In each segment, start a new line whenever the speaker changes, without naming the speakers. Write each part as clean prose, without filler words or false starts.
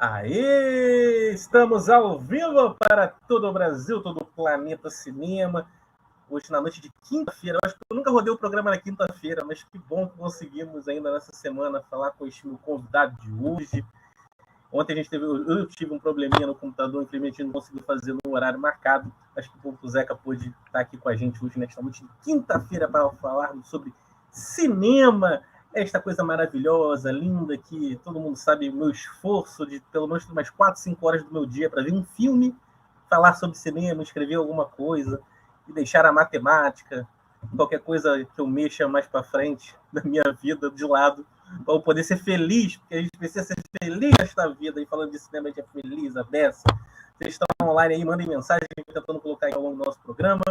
Aê! Estamos ao vivo para todo o Brasil, todo o planeta cinema. Hoje, na noite de quinta-feira. Eu acho que eu nunca rodei o programa na quinta-feira, mas que bom que conseguimos ainda nessa semana falar com este meu convidado de hoje. Ontem eu tive um probleminha no computador, infelizmente não consegui fazer no horário marcado. Acho que o Zeca pôde estar aqui com a gente hoje, nesta noite de quinta-feira, para falarmos sobre cinema, esta coisa maravilhosa, linda, que todo mundo sabe o meu esforço de pelo menos umas 4, 5 horas do meu dia para ver um filme, falar sobre cinema, escrever alguma coisa e deixar a matemática, qualquer coisa que eu mexa mais para frente da minha vida de lado, para eu poder ser feliz, porque a gente precisa ser feliz nesta vida. E falando de cinema, a gente é feliz, a beça. Vocês estão online aí, mandem mensagem, tentando colocar aí ao longo do nosso programa.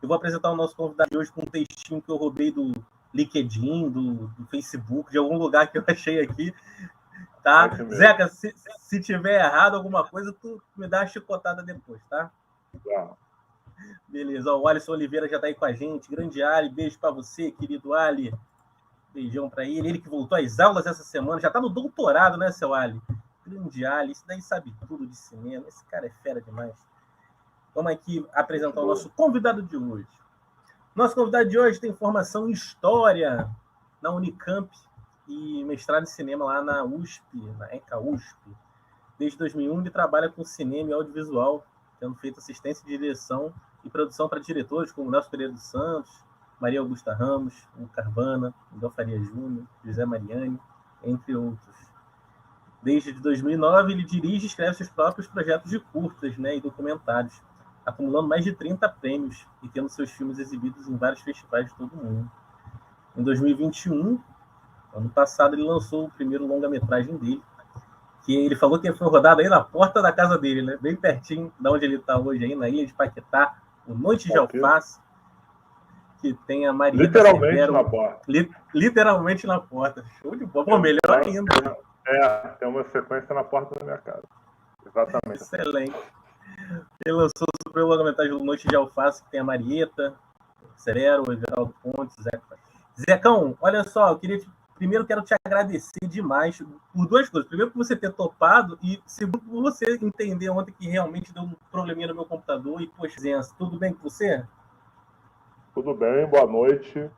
Eu vou apresentar o nosso convidado de hoje com um textinho que eu roubei do LinkedIn, do Facebook, de algum lugar que eu achei aqui. Tá? Zeca, se tiver errado alguma coisa, tu me dá uma chicotada depois, tá?
Tá.
Beleza, o Alisson Oliveira já está aí com a gente. Grande Ali, beijo para você, querido Ali. Beijão para ele. Ele que voltou às aulas essa semana, já está no doutorado, né, seu Ali? Grande Ali, isso daí sabe tudo de cinema. Esse cara é fera demais. Vamos aqui apresentar o nosso convidado de hoje. Nosso convidado de hoje tem formação em História na Unicamp e mestrado em Cinema lá na USP, na ECA USP. Desde 2001 ele trabalha com cinema e audiovisual, tendo feito assistência de direção e produção para diretores como Nelson Pereira dos Santos, Maria Augusta Ramos, Hugo Carvana, Miguel Faria Júnior, José Mariani, entre outros. Desde 2009 ele dirige e escreve seus próprios projetos de curtas, né, e documentários, acumulando mais de 30 prêmios e tendo seus filmes exibidos em vários festivais de todo o mundo. Em 2021, ano passado, ele lançou o primeiro longa-metragem dele, que ele falou que foi rodado aí na porta da casa dele, né? Bem pertinho de onde ele está hoje, aí na ilha de Paquetá, o Noite de Alface, que tem a Marieta
literalmente
Severo,
na porta.
Literalmente na porta. Show de bola. Bom, melhor ainda.
Tem uma sequência na porta da minha casa. Exatamente.
Excelente. Ele lançou sobre o longa-metragem do Noite de Alface, que tem a Marieta Severo, o Everaldo Pontes, Zeca. Zecão, olha só, primeiro quero te agradecer demais por duas coisas. Primeiro, por você ter topado e segundo, por você entender ontem que realmente deu um probleminha no meu computador e, poxa, Zença, tudo bem com você?
Tudo bem, boa noite.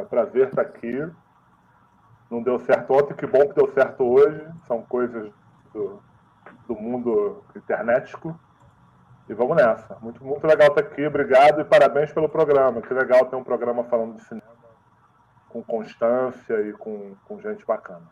Prazer estar aqui. Não deu certo ontem, que bom que deu certo hoje. São coisas do mundo internetico. E vamos nessa. Muito, muito legal estar aqui. Obrigado e parabéns pelo programa. Que legal ter um programa falando de cinema com constância e com gente bacana.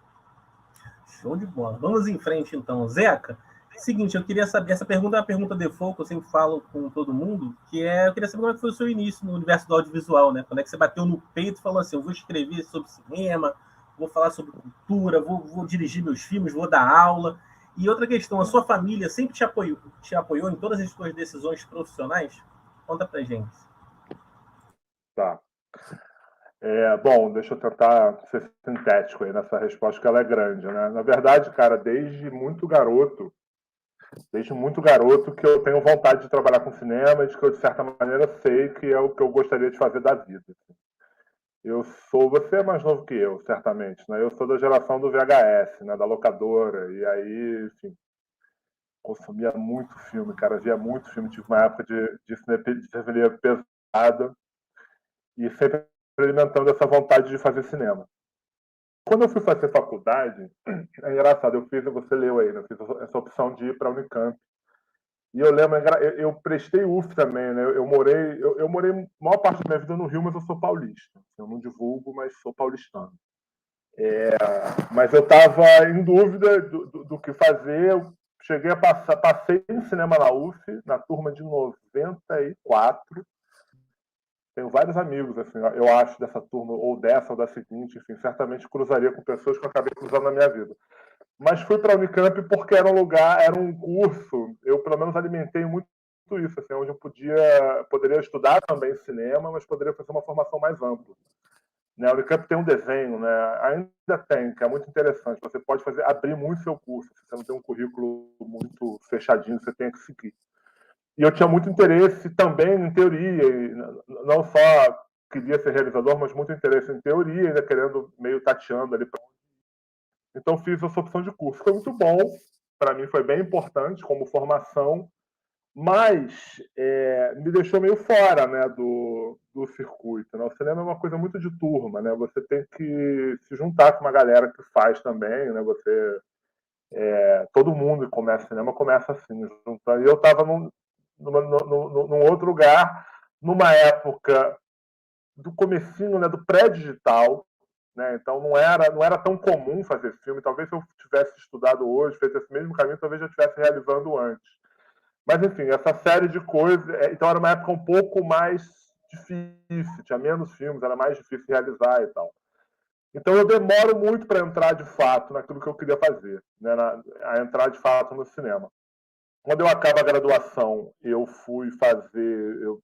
Show de bola. Vamos em frente, então. Zeca, seguinte, eu queria saber, essa pergunta é uma pergunta default que eu sempre falo com todo mundo, eu queria saber como é que foi o seu início no universo do audiovisual, né? Quando é que você bateu no peito e falou assim, eu vou escrever sobre cinema, vou falar sobre cultura, vou dirigir meus filmes, vou dar aula. E outra questão, a sua família sempre te apoiou em todas as suas decisões profissionais? Conta pra gente.
Tá. Bom, deixa eu tentar ser sintético aí nessa resposta, que ela é grande, né? Na verdade, cara, desde muito garoto que eu tenho vontade de trabalhar com cinema e de que eu, de certa maneira, sei que é o que eu gostaria de fazer da vida. Você é mais novo que eu, certamente, né? Eu sou da geração do VHS, né? Da locadora, e aí, enfim, consumia muito filme, cara, via muito filme, tive uma época de cinefilia pesada e sempre alimentando essa vontade de fazer cinema. Quando eu fui fazer faculdade, é engraçado, você leu aí, né? Eu fiz essa opção de ir para a Unicamp. E eu lembro, eu prestei UF também, né? Eu morei a maior parte da minha vida no Rio, mas eu sou paulista. Eu não divulgo, mas sou paulistano. Mas eu estava em dúvida do que fazer. Eu cheguei a passei em cinema na UF, na turma de 94. Tenho vários amigos, assim, eu acho, dessa turma, ou dessa, ou da seguinte, enfim, certamente cruzaria com pessoas que eu acabei cruzando na minha vida. Mas fui para a Unicamp porque era um curso, eu pelo menos alimentei muito isso, assim, onde eu poderia estudar também cinema, mas poderia fazer uma formação mais ampla. Né? A Unicamp tem um desenho, né? Ainda tem, que é muito interessante, você pode abrir muito seu curso, se você não tem um currículo muito fechadinho, você tem que seguir. E eu tinha muito interesse também em teoria, não só queria ser realizador, mas muito interesse em teoria, ainda querendo meio tateando ali. Então fiz essa opção de curso. Foi muito bom, para mim foi bem importante como formação, mas me deixou meio fora, né, do circuito, né? O cinema é uma coisa muito de turma, né? Você tem que se juntar com uma galera que faz também, né? Todo mundo que começa cinema começa assim, juntando. E eu estava num outro lugar, numa época do comecinho, né, do pré-digital, né? Então não era tão comum fazer filme. Talvez se eu tivesse estudado hoje, feito esse mesmo caminho, talvez eu estivesse realizando antes. Mas enfim, essa série de coisas. Então era uma época um pouco mais difícil, tinha menos filmes, era mais difícil realizar e tal. Então eu demoro muito para entrar de fato naquilo que eu queria fazer, né? A entrar de fato no cinema. Quando eu acabo a graduação, eu fui fazer, eu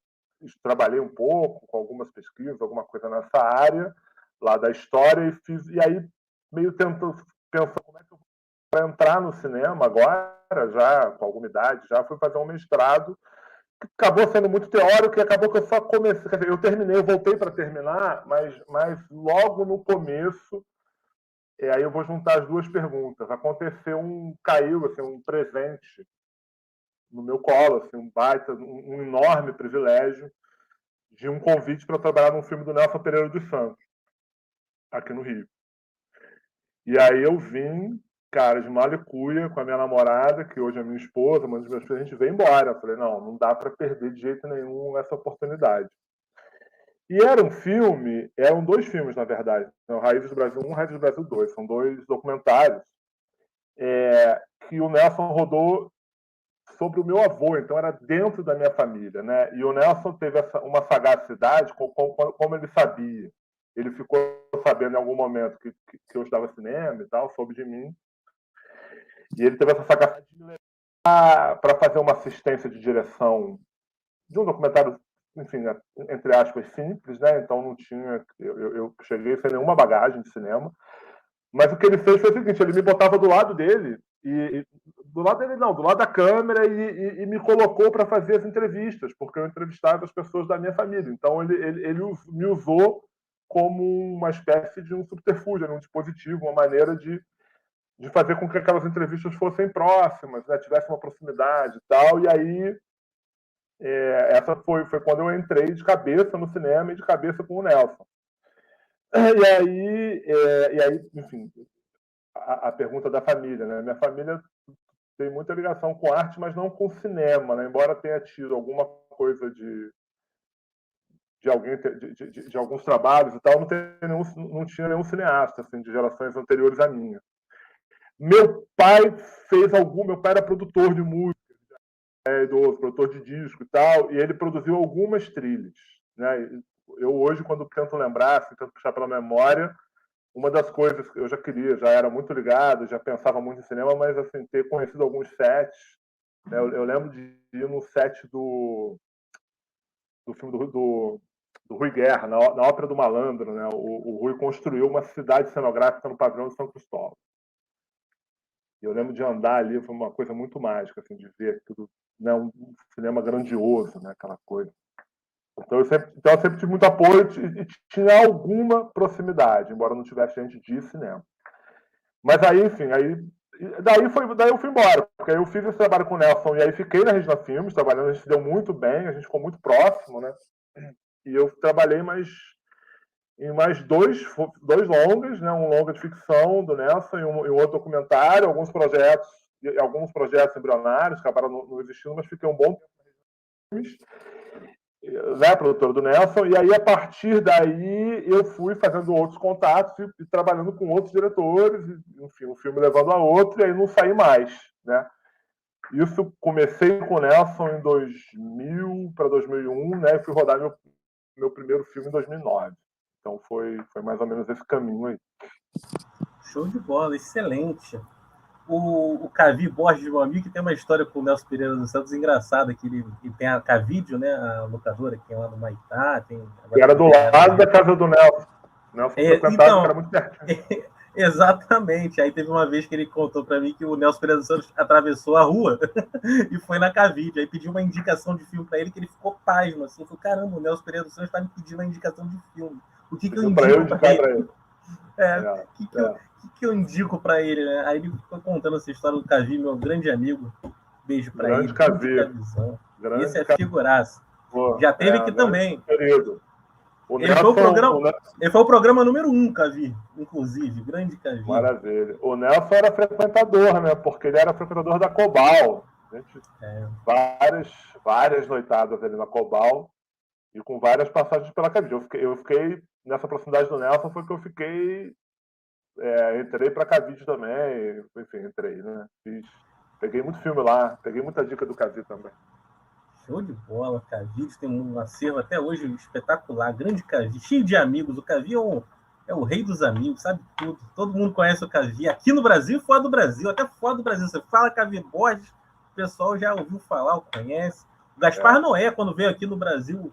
trabalhei um pouco com algumas pesquisas, alguma coisa nessa área lá da história e aí meio tentando pensar como é que eu vou para entrar no cinema agora, já com alguma idade, já fui fazer um mestrado que acabou sendo muito teórico e acabou que eu só comecei, quer dizer, eu terminei, eu voltei para terminar, mas logo no começo, aí eu vou juntar as duas perguntas. Caiu assim, um presente no meu colo, assim, um enorme privilégio de um convite para trabalhar num filme do Nelson Pereira dos Santos, aqui no Rio. E aí eu vim, cara, de Malicuia, com a minha namorada, que hoje é minha esposa, uma dos meus filhos, a gente veio embora. Eu falei, não dá para perder de jeito nenhum essa oportunidade. E eram dois filmes, na verdade. Então, Raízes do Brasil 1, Raízes do Brasil 2. São dois documentários que o Nelson rodou sobre o meu avô, então era dentro da minha família, né? E o Nelson teve uma sagacidade, como ele sabia. Ele ficou sabendo em algum momento que eu estudava cinema e tal, soube de mim. E ele teve essa sagacidade de me levar para fazer uma assistência de direção de um documentário, enfim, entre aspas, simples, né? Então não tinha. Eu cheguei sem nenhuma bagagem de cinema. Mas o que ele fez foi o seguinte: ele me botava do lado dele, do lado dele não, do lado da câmera, e me colocou para fazer as entrevistas, porque eu entrevistava as pessoas da minha família. Então ele me usou como uma espécie de um subterfúgio, um dispositivo, uma maneira de fazer com que aquelas entrevistas fossem próximas, né, tivesse uma proximidade e tal. E aí essa foi quando eu entrei de cabeça no cinema e de cabeça com o Nelson. E aí, enfim, a pergunta da família, né? Minha família tem muita ligação com arte, mas não com cinema, né? Embora tenha tido alguma coisa de alguém de alguns trabalhos e tal, não tinha nenhum cineasta assim, de gerações anteriores à minha. Meu pai era produtor de música, produtor de disco e tal, e ele produziu algumas trilhas, né? Eu hoje, quando tento lembrar, assim, tento puxar pela memória, uma das coisas que eu já era muito ligado, já pensava muito em cinema, mas assim, ter conhecido alguns sets, né? Eu lembro de ir no set do filme do Rui Guerra, na Ópera do Malandro, né? O Rui construiu uma cidade cenográfica no pavilhão de São Cristóvão. E eu lembro de andar ali, foi uma coisa muito mágica, assim, de ver tudo, né? Um cinema grandioso, né? Aquela coisa. Então eu sempre tive muito apoio e tinha alguma proximidade, embora não tivesse gente de cinema. Mas aí, enfim, daí eu fui embora, porque aí eu fiz esse trabalho com o Nelson e aí fiquei na Regina Filmes, trabalhando, a gente se deu muito bem, a gente ficou muito próximo, né? E eu trabalhei em mais dois longas, né? Um longa de ficção do Nelson e um outro documentário, alguns projetos embrionários que acabaram não existindo, mas fiquei um bom tempo, né, produtora do Nelson, e aí a partir daí eu fui fazendo outros contatos e trabalhando com outros diretores, e, enfim, um filme levando a outro, e aí não saí mais, né? Isso comecei com o Nelson em 2000 para 2001, né? E fui rodar meu primeiro filme em 2009. Então foi mais ou menos esse caminho aí.
Show de bola, excelente. O Cavi Borges, meu amigo, que tem uma história com o Nelson Pereira dos Santos engraçada, que ele tem a Cavídeo, né, a locadora que tem lá no Maitá.
Era do lado da casa do Nelson. Nelson frequentava, que era muito pertinho.
Exatamente. Aí teve uma vez que ele contou para mim que o Nelson Pereira dos Santos atravessou a rua e foi na Cavídeo. Aí pediu uma indicação de filme para ele, que ele ficou pasmo, assim. Falou, caramba, o Nelson Pereira dos Santos está me pedindo uma indicação de filme. O que eu indico para ele? Que eu indico para ele, né? Aí ele ficou contando essa história do Cavi, meu grande amigo. Beijo para ele.
Cavi.
Esse é figuraça. Já teve aqui também.
Querido.
Ele foi o programa número 1, Cavi, inclusive. Grande Cavi.
Maravilha. O Nelson era frequentador, né? Porque ele era frequentador da Cobal. Várias noitadas ali na Cobal e com várias passagens pela Cavi. Eu fiquei nessa proximidade do Nelson, foi que eu fiquei. Entrei para Cavite também, enfim, entrei, né? Peguei muito filme lá, peguei muita dica do Cavite também.
Show de bola, Cavite tem um acervo até hoje espetacular, grande Cavite, cheio de amigos. O Cavite é o rei dos amigos, sabe tudo. Todo mundo conhece o Cavite, aqui no Brasil e fora do Brasil, até fora do Brasil. Você fala Cavite Borges, o pessoal já ouviu falar, o conhece. O Gaspar Noé, quando veio aqui no Brasil,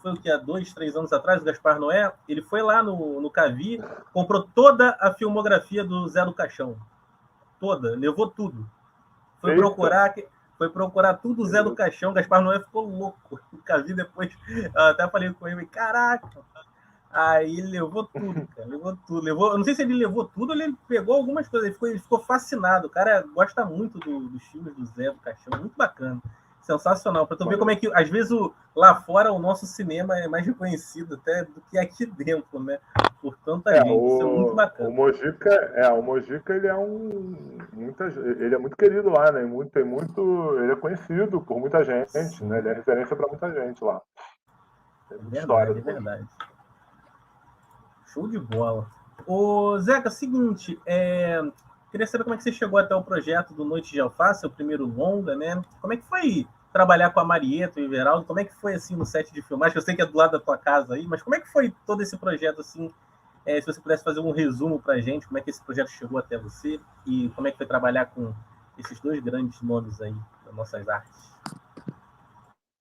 foi o que, há 2, 3 anos atrás, o Gaspar Noé, ele foi lá no Cavi, comprou toda a filmografia do Zé do Caixão. Toda, levou tudo. Foi procurar tudo, o Zé do Caixão, o Gaspar Noé ficou louco. O Cavi depois, eu até falei com ele, caraca. Aí ele levou tudo, cara, levou tudo. Eu não sei se ele levou tudo ou ele pegou algumas coisas, ele ficou fascinado. O cara gosta muito dos filmes do Zé do Caixão, muito bacana. Sensacional, para tu ver como é que, às vezes, lá fora o nosso cinema é mais reconhecido até do que aqui dentro, né? Por tanta gente. Isso é muito bacana.
O Mojica, ele é muito querido lá, né? Ele é conhecido por muita gente, né? Ele é referência para muita gente lá.
É verdade. Show de bola. Ô, Zeca, seguinte, queria saber como é que você chegou até o projeto do Noite de Alface, o primeiro longa, né? Como é que foi trabalhar com a Marieta e o Everaldo? Como é que foi, assim, no set de filmagem? Eu sei que é do lado da tua casa aí, mas como é que foi todo esse projeto, assim? Se você pudesse fazer um resumo pra gente, como é que esse projeto chegou até você e como é que foi trabalhar com esses dois grandes nomes aí das nossas artes?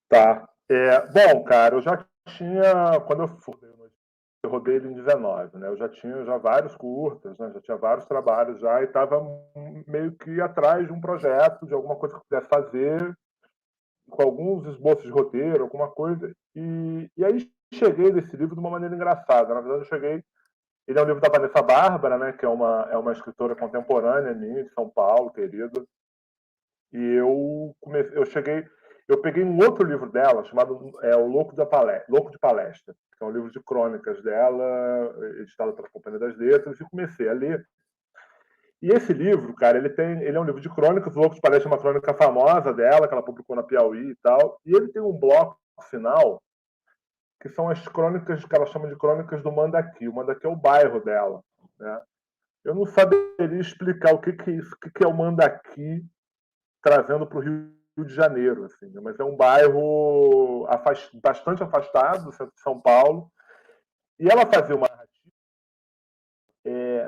Tá. Bom, cara, eu já tinha, quando eu rodei ele em 19, né? Eu já tinha vários curtas, né? Já tinha vários trabalhos já e estava meio que atrás de um projeto, de alguma coisa que eu pudesse fazer, com alguns esboços de roteiro, alguma coisa. E aí cheguei nesse livro de uma maneira engraçada. Na verdade, ele é um livro da Vanessa Bárbara, né? Que é uma escritora contemporânea minha, de São Paulo, querida. E eu peguei um outro livro dela, chamado O Louco de Palestra, que é um livro de crônicas dela, editado pela Companhia das Letras, e comecei a ler. E esse livro, cara, ele é um livro de crônicas. O Louco de Palestra é uma crônica famosa dela, que ela publicou na Piauí e tal. E ele tem um bloco final, que são as crônicas que ela chama de crônicas do Mandaki. O Mandaki é o bairro dela, né? Eu não saberia explicar o que é isso, o que é o Mandaki, trazendo para o Rio de Janeiro, assim, mas é um bairro bastante afastado do centro de São Paulo, e ela fazia uma narrativa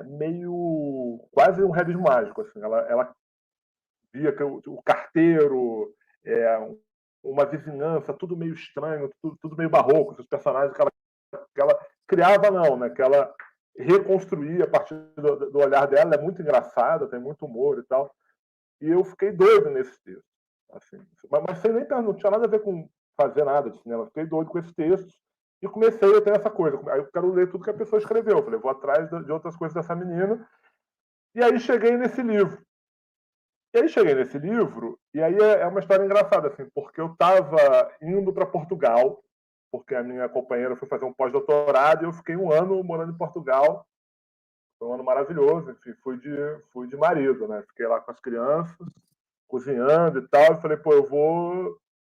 meio quase um realismo mágico, assim. Ela via que o carteiro, uma vizinhança, tudo meio estranho, tudo meio barroco, os personagens que ela criava, não, né? Que ela reconstruía a partir do olhar dela. É muito engraçada, tem muito humor e tal. E eu fiquei doido nesse texto. Assim, mas sem nem não tinha nada a ver com fazer nada de cinema. Fiquei doido com esse texto e comecei a ter essa coisa. Aí eu quero ler tudo que a pessoa escreveu. Eu falei, vou atrás de outras coisas dessa menina. E aí cheguei nesse livro. E aí é uma história engraçada, assim, porque eu estava indo para Portugal, porque a minha companheira foi fazer um pós-doutorado e eu fiquei um ano morando em Portugal. Foi um ano maravilhoso, enfim, fui de marido, né? Fiquei lá com as crianças, cozinhando e tal, e falei, pô,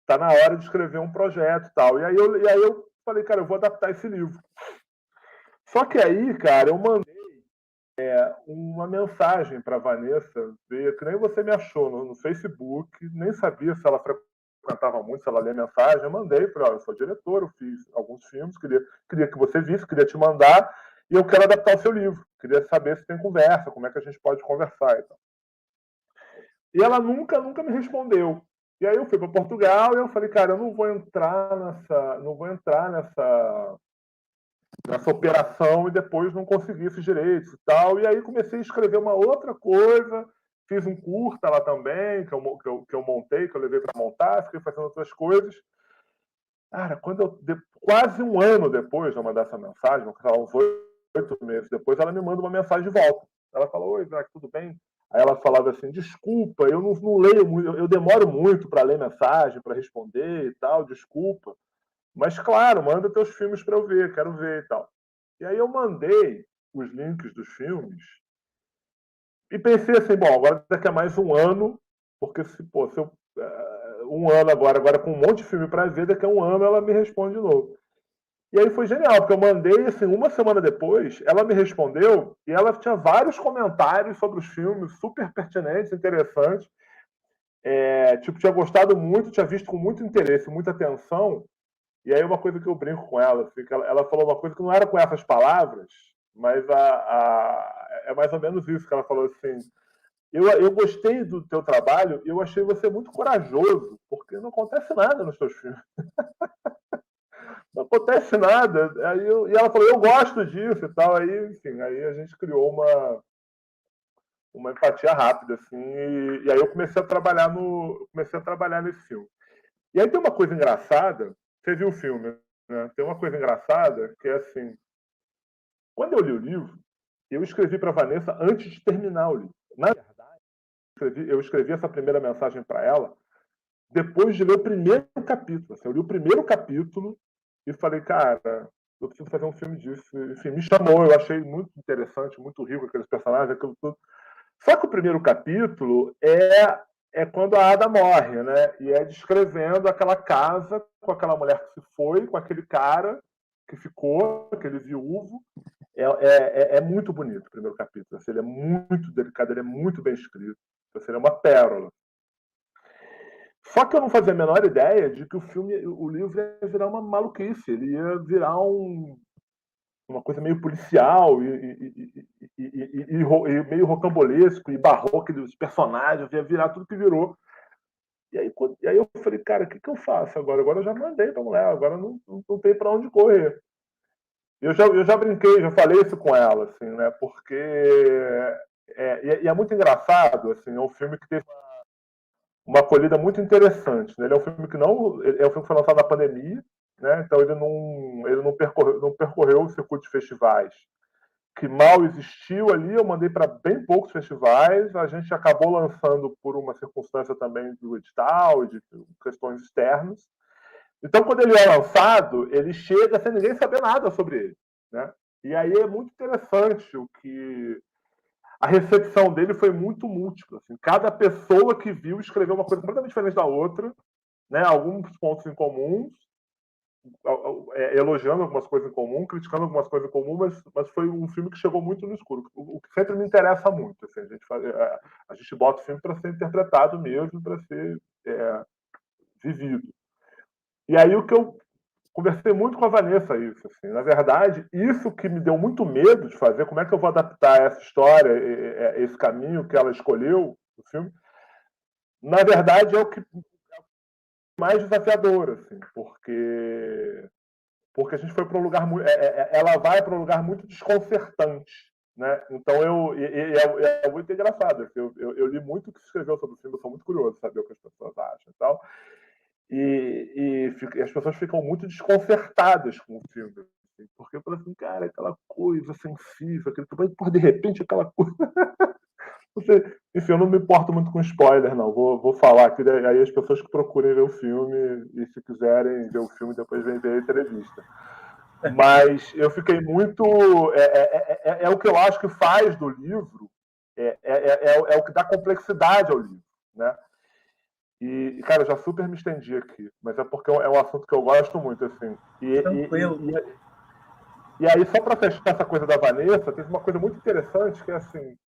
tá na hora de escrever um projeto e tal. E aí eu falei, cara, eu vou adaptar esse livro. Só que aí, cara, eu mandei uma mensagem para Vanessa, que nem você me achou no Facebook, nem sabia se ela frequentava muito, se ela lia mensagem. Eu mandei para eu sou diretor, eu fiz alguns filmes, queria que você visse, queria te mandar, e eu quero adaptar o seu livro. Queria saber se tem conversa, como é que a gente pode conversar e tal. E ela nunca me respondeu. E aí eu fui para Portugal e eu falei, cara, eu não vou entrar nessa operação e depois não conseguir esses direitos e tal. E aí comecei a escrever uma outra coisa, fiz um curta lá também, que eu montei, que eu levei para montar, fiquei fazendo outras coisas. Cara, quase um ano depois de eu mandar essa mensagem, uns 8 8 meses depois, ela me manda uma mensagem de volta. Ela fala: oi, Isaac, tudo bem? Aí ela falava assim: desculpa, eu não leio muito, eu demoro muito para ler mensagem, para responder e tal, desculpa. Mas, claro, manda teus filmes para eu ver, quero ver e tal. E aí eu mandei os links dos filmes e pensei assim: bom, agora daqui a mais um ano, porque se eu, um ano agora com um monte de filme para ver, daqui a um ano ela me responde de novo. E aí foi genial, porque eu mandei, assim, uma semana depois, ela me respondeu e ela tinha vários comentários sobre os filmes, super pertinentes, interessantes. Tipo, tinha gostado muito, tinha visto com muito interesse, muita atenção. E aí uma coisa que eu brinco com ela, assim, que ela falou uma coisa que não era com essas palavras, mas é mais ou menos isso que ela falou assim: eu gostei do teu trabalho e eu achei você muito corajoso, porque não acontece nada nos teus filmes. Não acontece nada. E ela falou: eu gosto disso e tal. Aí, enfim, aí a gente criou uma empatia rápida, assim, e aí eu comecei a trabalhar nesse filme. E aí tem uma coisa engraçada, você viu o filme, né? Tem uma coisa engraçada que é assim: quando eu li o livro, eu escrevi para a Vanessa antes de terminar o livro. Na verdade, eu escrevi essa primeira mensagem para ela depois de ler o primeiro capítulo. Assim, eu li o primeiro capítulo e falei: cara, eu preciso fazer um filme disso. Enfim, me chamou, eu achei muito interessante, muito rico aqueles personagens, aquilo tudo. Só que o primeiro capítulo é quando a Ada morre, né? E é descrevendo aquela casa com aquela mulher que se foi, com aquele cara que ficou, aquele viúvo. É muito bonito o primeiro capítulo. Assim, ele é muito delicado, ele é muito bem escrito. Assim, ele é uma pérola. Só que eu não fazia a menor ideia de que o livro ia virar uma maluquice. Ele ia virar uma coisa meio policial e meio rocambolesco e barroco dos personagens, ia virar tudo que virou. E aí eu falei: cara, o que eu faço agora? Agora eu já mandei pra mulher, agora não tem para onde correr. Eu já brinquei, já falei isso com ela, assim, né? Porque é muito engraçado, assim, é um filme que teve uma acolhida muito interessante, né? Ele é um filme que foi lançado na pandemia, né? Então ele não percorreu o circuito de festivais, que mal existiu ali. Eu mandei para bem poucos festivais. A gente acabou lançando por uma circunstância também do edital e de questões externas. Então, quando ele é lançado, ele chega sem ninguém saber nada sobre ele, né? E aí é muito interessante o que a recepção dele foi muito múltipla. Assim. Cada pessoa que viu escreveu uma coisa completamente diferente da outra, né? Alguns pontos em comuns, elogiando algumas coisas em comum, criticando algumas coisas em comum, mas foi um filme que chegou muito no escuro, o que sempre me interessa muito. Assim, a gente bota o filme para ser interpretado mesmo, para ser vivido. E aí o que eu conversei muito com a Vanessa isso. Assim. Na verdade, isso que me deu muito medo de fazer, como é que eu vou adaptar essa história, esse caminho que ela escolheu no filme, na verdade é o que mais desafiador, assim, porque a gente foi para um lugar muito, ela vai para um lugar muito desconcertante, né? Então é muito engraçado. Assim, eu li muito o que se escreveu sobre o filme, eu sou muito curioso de saber o que as pessoas acham e tal. E as pessoas ficam muito desconcertadas com o filme. Assim, porque eu falo assim: cara, aquela coisa sensível, por de repente aquela coisa. Enfim, eu não me importo muito com spoiler, não. Vou falar aqui, aí as pessoas que procurem ver o filme, e se quiserem ver o filme, depois vem ver a entrevista. Mas eu fiquei muito. É o que eu acho que faz do livro, é o que dá complexidade ao livro, né? E, cara, eu já super me estendi aqui, mas é porque é um assunto que eu gosto muito, assim. E aí, só para fechar essa coisa da Vanessa, teve uma coisa muito interessante, que é assim: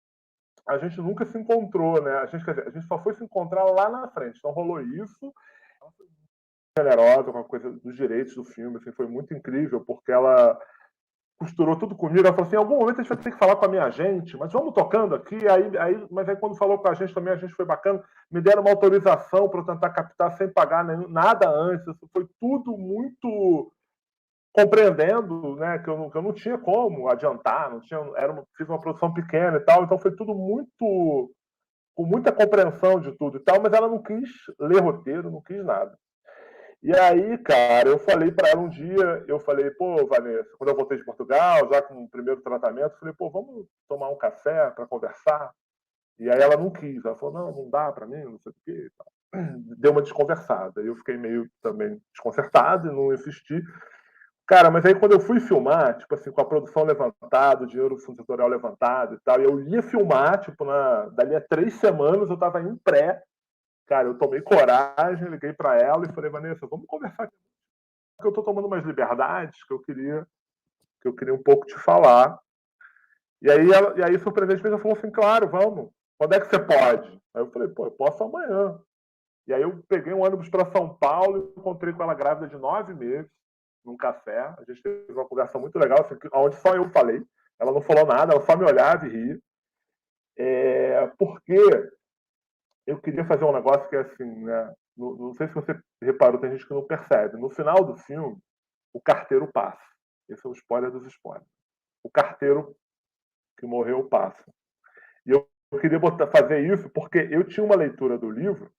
a gente nunca se encontrou, né? A gente só foi se encontrar lá na frente. Então rolou isso, generosa com a coisa dos direitos do filme, assim, foi muito incrível, porque ela costurou tudo comigo. Ela falou assim: em algum momento a gente vai ter que falar com a minha agente, mas vamos tocando aqui. Mas aí quando falou com a gente também, a gente foi bacana. Me deram uma autorização para eu tentar captar sem pagar nada antes. Foi tudo muito compreendendo, né, que eu não tinha como adiantar, não tinha, fiz uma produção pequena e tal, então foi tudo muito com muita compreensão de tudo e tal, mas ela não quis ler roteiro, não quis nada. E aí, cara, eu falei para ela um dia, eu falei, pô, Vanessa, quando eu voltei de Portugal, já com o primeiro tratamento, eu falei, pô, vamos tomar um café para conversar? E aí ela não quis, ela falou, não, não dá para mim, não sei o quê. E tal. Deu uma desconversada. Eu fiquei meio também desconcertado e não insisti. Cara, mas aí quando eu fui filmar, tipo assim, com a produção levantada, o dinheiro do fundo setorial levantado e tal, e eu ia filmar, tipo, dali a 3 semanas eu tava em pré. Cara, eu tomei coragem, liguei para ela e falei, Vanessa, vamos conversar aqui. Porque eu tô tomando umas liberdades que eu queria um pouco te falar. E aí surpreendentemente, ela falou assim, claro, vamos. Quando é que você pode? Aí eu falei, pô, eu posso amanhã. E aí eu peguei um ônibus para São Paulo e encontrei com ela grávida de 9 meses, num café. A gente teve uma conversa muito legal, assim, onde só eu falei. Ela não falou nada, ela só me olhava e ria. Porque eu queria fazer um negócio que é assim, né? Não sei se você reparou, tem gente que não percebe. No final do filme, o carteiro passa. Esse é o spoiler dos spoilers. O carteiro que morreu passa. E eu queria fazer isso porque eu tinha uma leitura do livro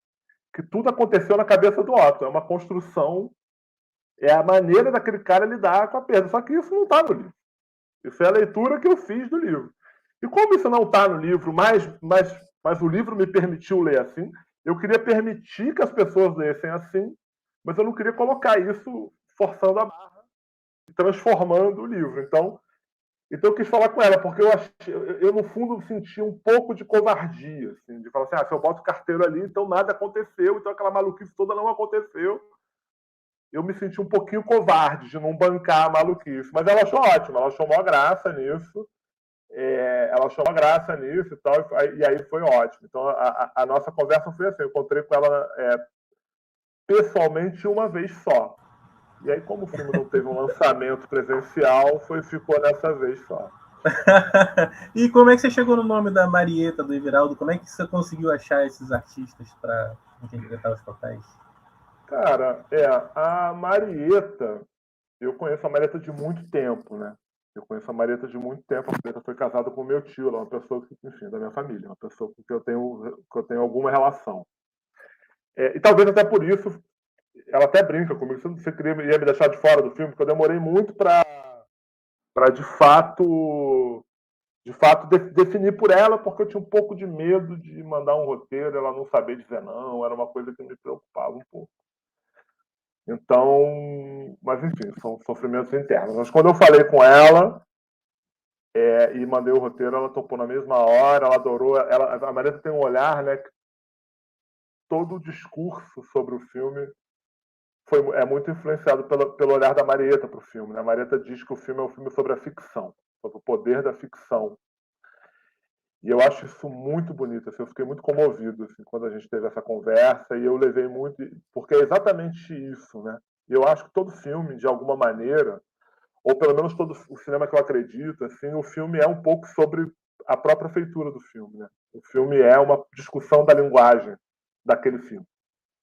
que tudo aconteceu na cabeça do Otto. É uma construção, é a maneira daquele cara lidar com a perda. Só que isso não está no livro. Isso é a leitura que eu fiz do livro. E como isso não está no livro, mas o livro me permitiu ler assim, eu queria permitir que as pessoas lessem assim, mas eu não queria colocar isso forçando a barra e transformando o livro. Então eu quis falar com ela, porque eu no fundo senti um pouco de covardia, assim, de falar assim, se eu boto o carteiro ali, então nada aconteceu, então aquela maluquice toda não aconteceu. Eu me senti um pouquinho covarde de não bancar a maluquice, mas ela achou ótimo, ela achou uma graça nisso, ela achou uma graça nisso e tal, e aí foi ótimo. Então a nossa conversa foi assim, eu encontrei com ela pessoalmente uma vez só. E aí, como o filme não teve um lançamento presencial, ficou nessa vez só.
E como é que você chegou no nome da Marieta, do Everaldo? Como é que você conseguiu achar esses artistas para interpretar os papéis?
Cara, a Marieta, eu conheço a Marieta de muito tempo, né? Eu conheço a Marieta de muito tempo. A Marieta foi casada com o meu tio, ela é uma pessoa, enfim, da minha família, uma pessoa com que eu tenho alguma relação. E talvez até por isso, ela até brinca comigo, você ia me deixar de fora do filme, porque eu demorei muito para de fato definir por ela, porque eu tinha um pouco de medo de mandar um roteiro, ela não saber dizer não, era uma coisa que me preocupava um pouco. Então, mas enfim, são sofrimentos internos. Mas quando eu falei com ela e mandei o roteiro, ela topou na mesma hora, ela adorou. A Marisa tem um olhar, né? Que todo o discurso sobre o filme é muito influenciado pelo olhar da Marieta para o filme. Né? A Marieta diz que o filme é um filme sobre a ficção, sobre o poder da ficção. E eu acho isso muito bonito. Assim, eu fiquei muito comovido assim, quando a gente teve essa conversa e eu levei muito, porque é exatamente isso, né? E eu acho que todo filme, de alguma maneira, ou pelo menos todo o cinema que eu acredito, assim, o filme é um pouco sobre a própria feitura do filme, né? O filme é uma discussão da linguagem daquele filme,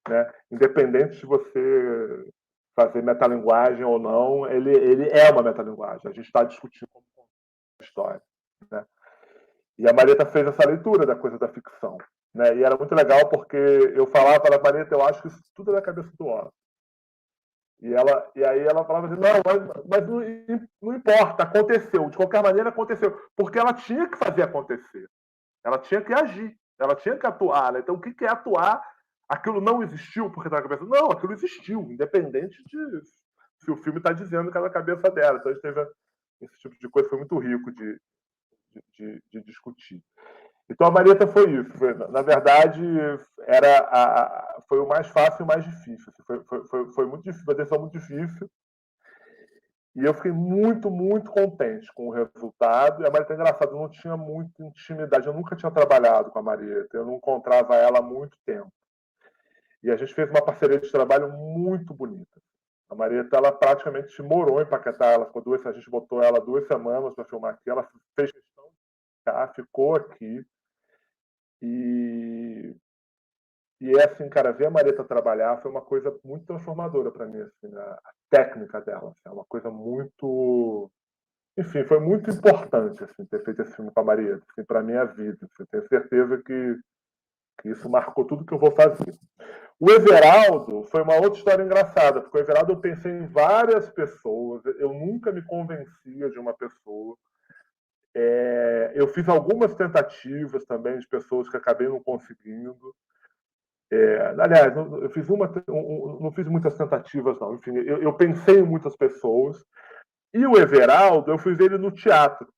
né? Independente de você fazer metalinguagem ou não, ele é uma metalinguagem. A gente está discutindo como história, né? E a Marieta fez essa leitura da coisa da ficção, né? E era muito legal porque eu falava para a Marieta, eu acho que isso tudo é da cabeça do Otto. E aí ela falava assim, não, mas não importa, aconteceu, de qualquer maneira aconteceu, porque ela tinha que fazer acontecer, ela tinha que agir, ela tinha que atuar, né? Então o que é atuar? Aquilo não existiu porque está na cabeça? Não, aquilo existiu, independente de se o filme está dizendo que é na cabeça dela. Então a gente teve esse tipo de coisa, foi muito rico de discutir. Então a Marieta foi isso. Na verdade, foi o mais fácil e o mais difícil. Foi muito difícil, uma decisão muito difícil. E eu fiquei muito, muito contente com o resultado. E a Marieta é engraçada, eu não tinha muita intimidade. Eu nunca tinha trabalhado com a Marieta. Eu não encontrava ela há muito tempo. E a gente fez uma parceria de trabalho muito bonita. A Marieta, ela praticamente morou em Paquetá. A gente botou ela 2 semanas para filmar aqui. Ela fez questão de ficar, ficou aqui. E é assim, cara, ver a Marieta trabalhar foi uma coisa muito transformadora para mim, assim, a técnica dela. Assim, é uma coisa muito. Enfim, foi muito importante assim, ter feito esse filme com a Marieta, assim, para a minha vida. Assim, tenho certeza que isso marcou tudo que eu vou fazer. O Everaldo foi uma outra história engraçada, porque o Everaldo eu pensei em várias pessoas, eu nunca me convencia de uma pessoa. Eu fiz algumas tentativas também de pessoas que acabei não conseguindo. Aliás, eu fiz não fiz muitas tentativas, não. Enfim, eu pensei em muitas pessoas. E o Everaldo, eu fiz ele no teatro.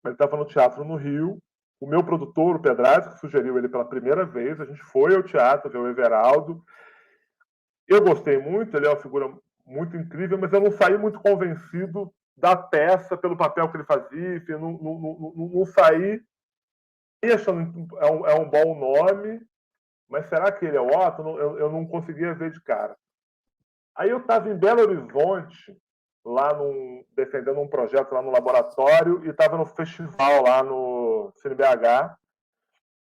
Ele estava no teatro no Rio. O meu produtor, o Pedraz, que sugeriu ele pela primeira vez. A gente foi ao teatro ver o Everaldo. Eu gostei muito, ele é uma figura muito incrível, mas eu não saí muito convencido da peça pelo papel que ele fazia. Enfim, não saí achando é um bom nome, mas será que ele é o Otto? Eu não conseguia ver de cara. Aí eu estava em Belo Horizonte, defendendo um projeto lá no laboratório, e estava no festival lá no CNBH,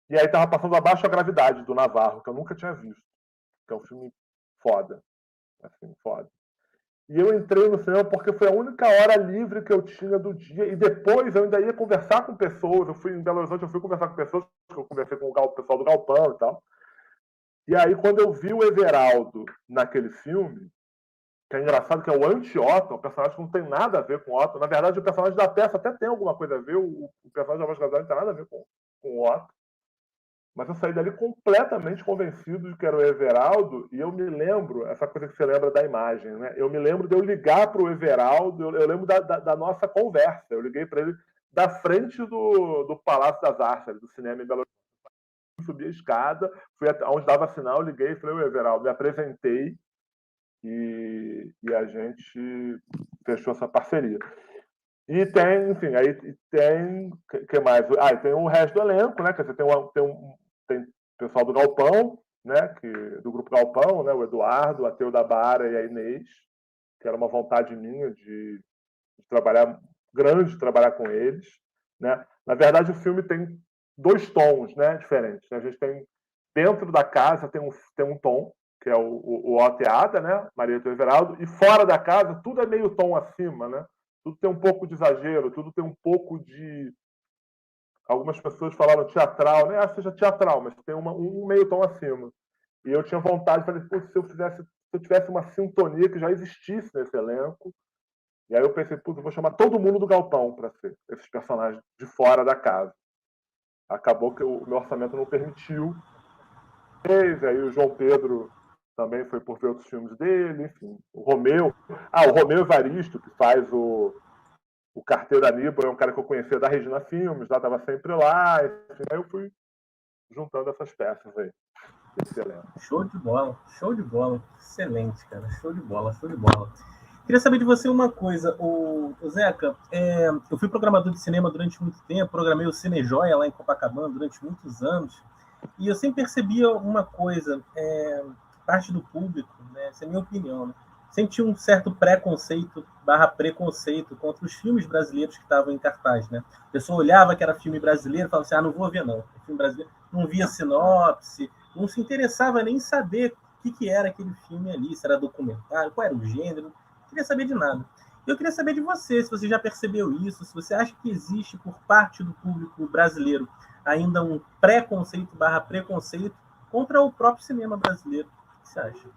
e aí estava passando Abaixo a Gravidade, do Navarro, que eu nunca tinha visto, que é um filme foda. Assim, foda. E eu entrei no cinema porque foi a única hora livre que eu tinha do dia, e depois eu ainda ia conversar com pessoas. Eu fui em Belo Horizonte, eu fui conversar com pessoas, eu conversei com o pessoal do Galpão e tal. E aí, quando eu vi o Everaldo naquele filme, que é engraçado, que é o anti-Otto, um personagem que não tem nada a ver com o Otto. Na verdade, o personagem da peça até tem alguma coisa a ver, o personagem da Voz Casal não tem nada a ver com o Otto. Mas eu saí dali completamente convencido de que era o Everaldo, e eu me lembro, essa coisa que você lembra da imagem, né? Eu me lembro de eu ligar para o Everaldo, eu lembro da nossa conversa. Eu liguei para ele da frente do Palácio das Artes, do cinema em Belo Horizonte. Subi a escada, fui até onde dava sinal, liguei e falei, o Everaldo, me apresentei, e a gente fechou essa parceria. E tem, enfim, aí tem. Que mais? Ah, e tem o resto do elenco, né? Quer dizer, tem pessoal do Galpão, né? Do Grupo Galpão, né? O Eduardo, a Teuda Bara e a Inês, que era uma vontade minha de trabalhar, de trabalhar com eles, né? Na verdade, o filme tem dois tons, né? Diferentes. A gente tem, dentro da casa, tem um tom, que é o Oteada, né? Maria e Everaldo, e fora da casa, tudo é meio tom acima, né? Tudo tem um pouco de exagero, tudo tem um pouco de. Algumas pessoas falaram teatral, nem acho que seja teatral, mas tem um meio tom acima. E eu tinha vontade, falei, se eu tivesse uma sintonia que já existisse nesse elenco. E aí eu pensei, eu vou chamar todo mundo do Galpão para ser esses personagens de fora da casa. Acabou que o meu orçamento não permitiu. E aí o João Pedro também foi por ver outros filmes dele, enfim. O Romeu Evaristo, que faz o Carteiro Aníbal, é um cara que eu conhecia da Regina Filmes, lá estava sempre lá. Enfim, aí eu fui juntando essas peças aí. Excelente.
Show de bola, show de bola. Excelente, cara. Show de bola, show de bola. Queria saber de você uma coisa, o Zeca. Eu fui programador de cinema durante muito tempo, programei o Cinejoia lá em Copacabana durante muitos anos, e eu sempre percebia uma coisa, parte do público, né, essa é a minha opinião, né, sempre tinha um certo preconceito contra os filmes brasileiros que estavam em cartaz. Né? A pessoa olhava que era filme brasileiro e falava assim, não vou ver não. Filme brasileiro, não via sinopse, não se interessava nem em saber o que era aquele filme ali, se era documentário, qual era o gênero, não queria saber de nada. Eu queria saber de você, se você já percebeu isso, se você acha que existe por parte do público brasileiro ainda um preconceito contra o próprio cinema brasileiro. O que você acha?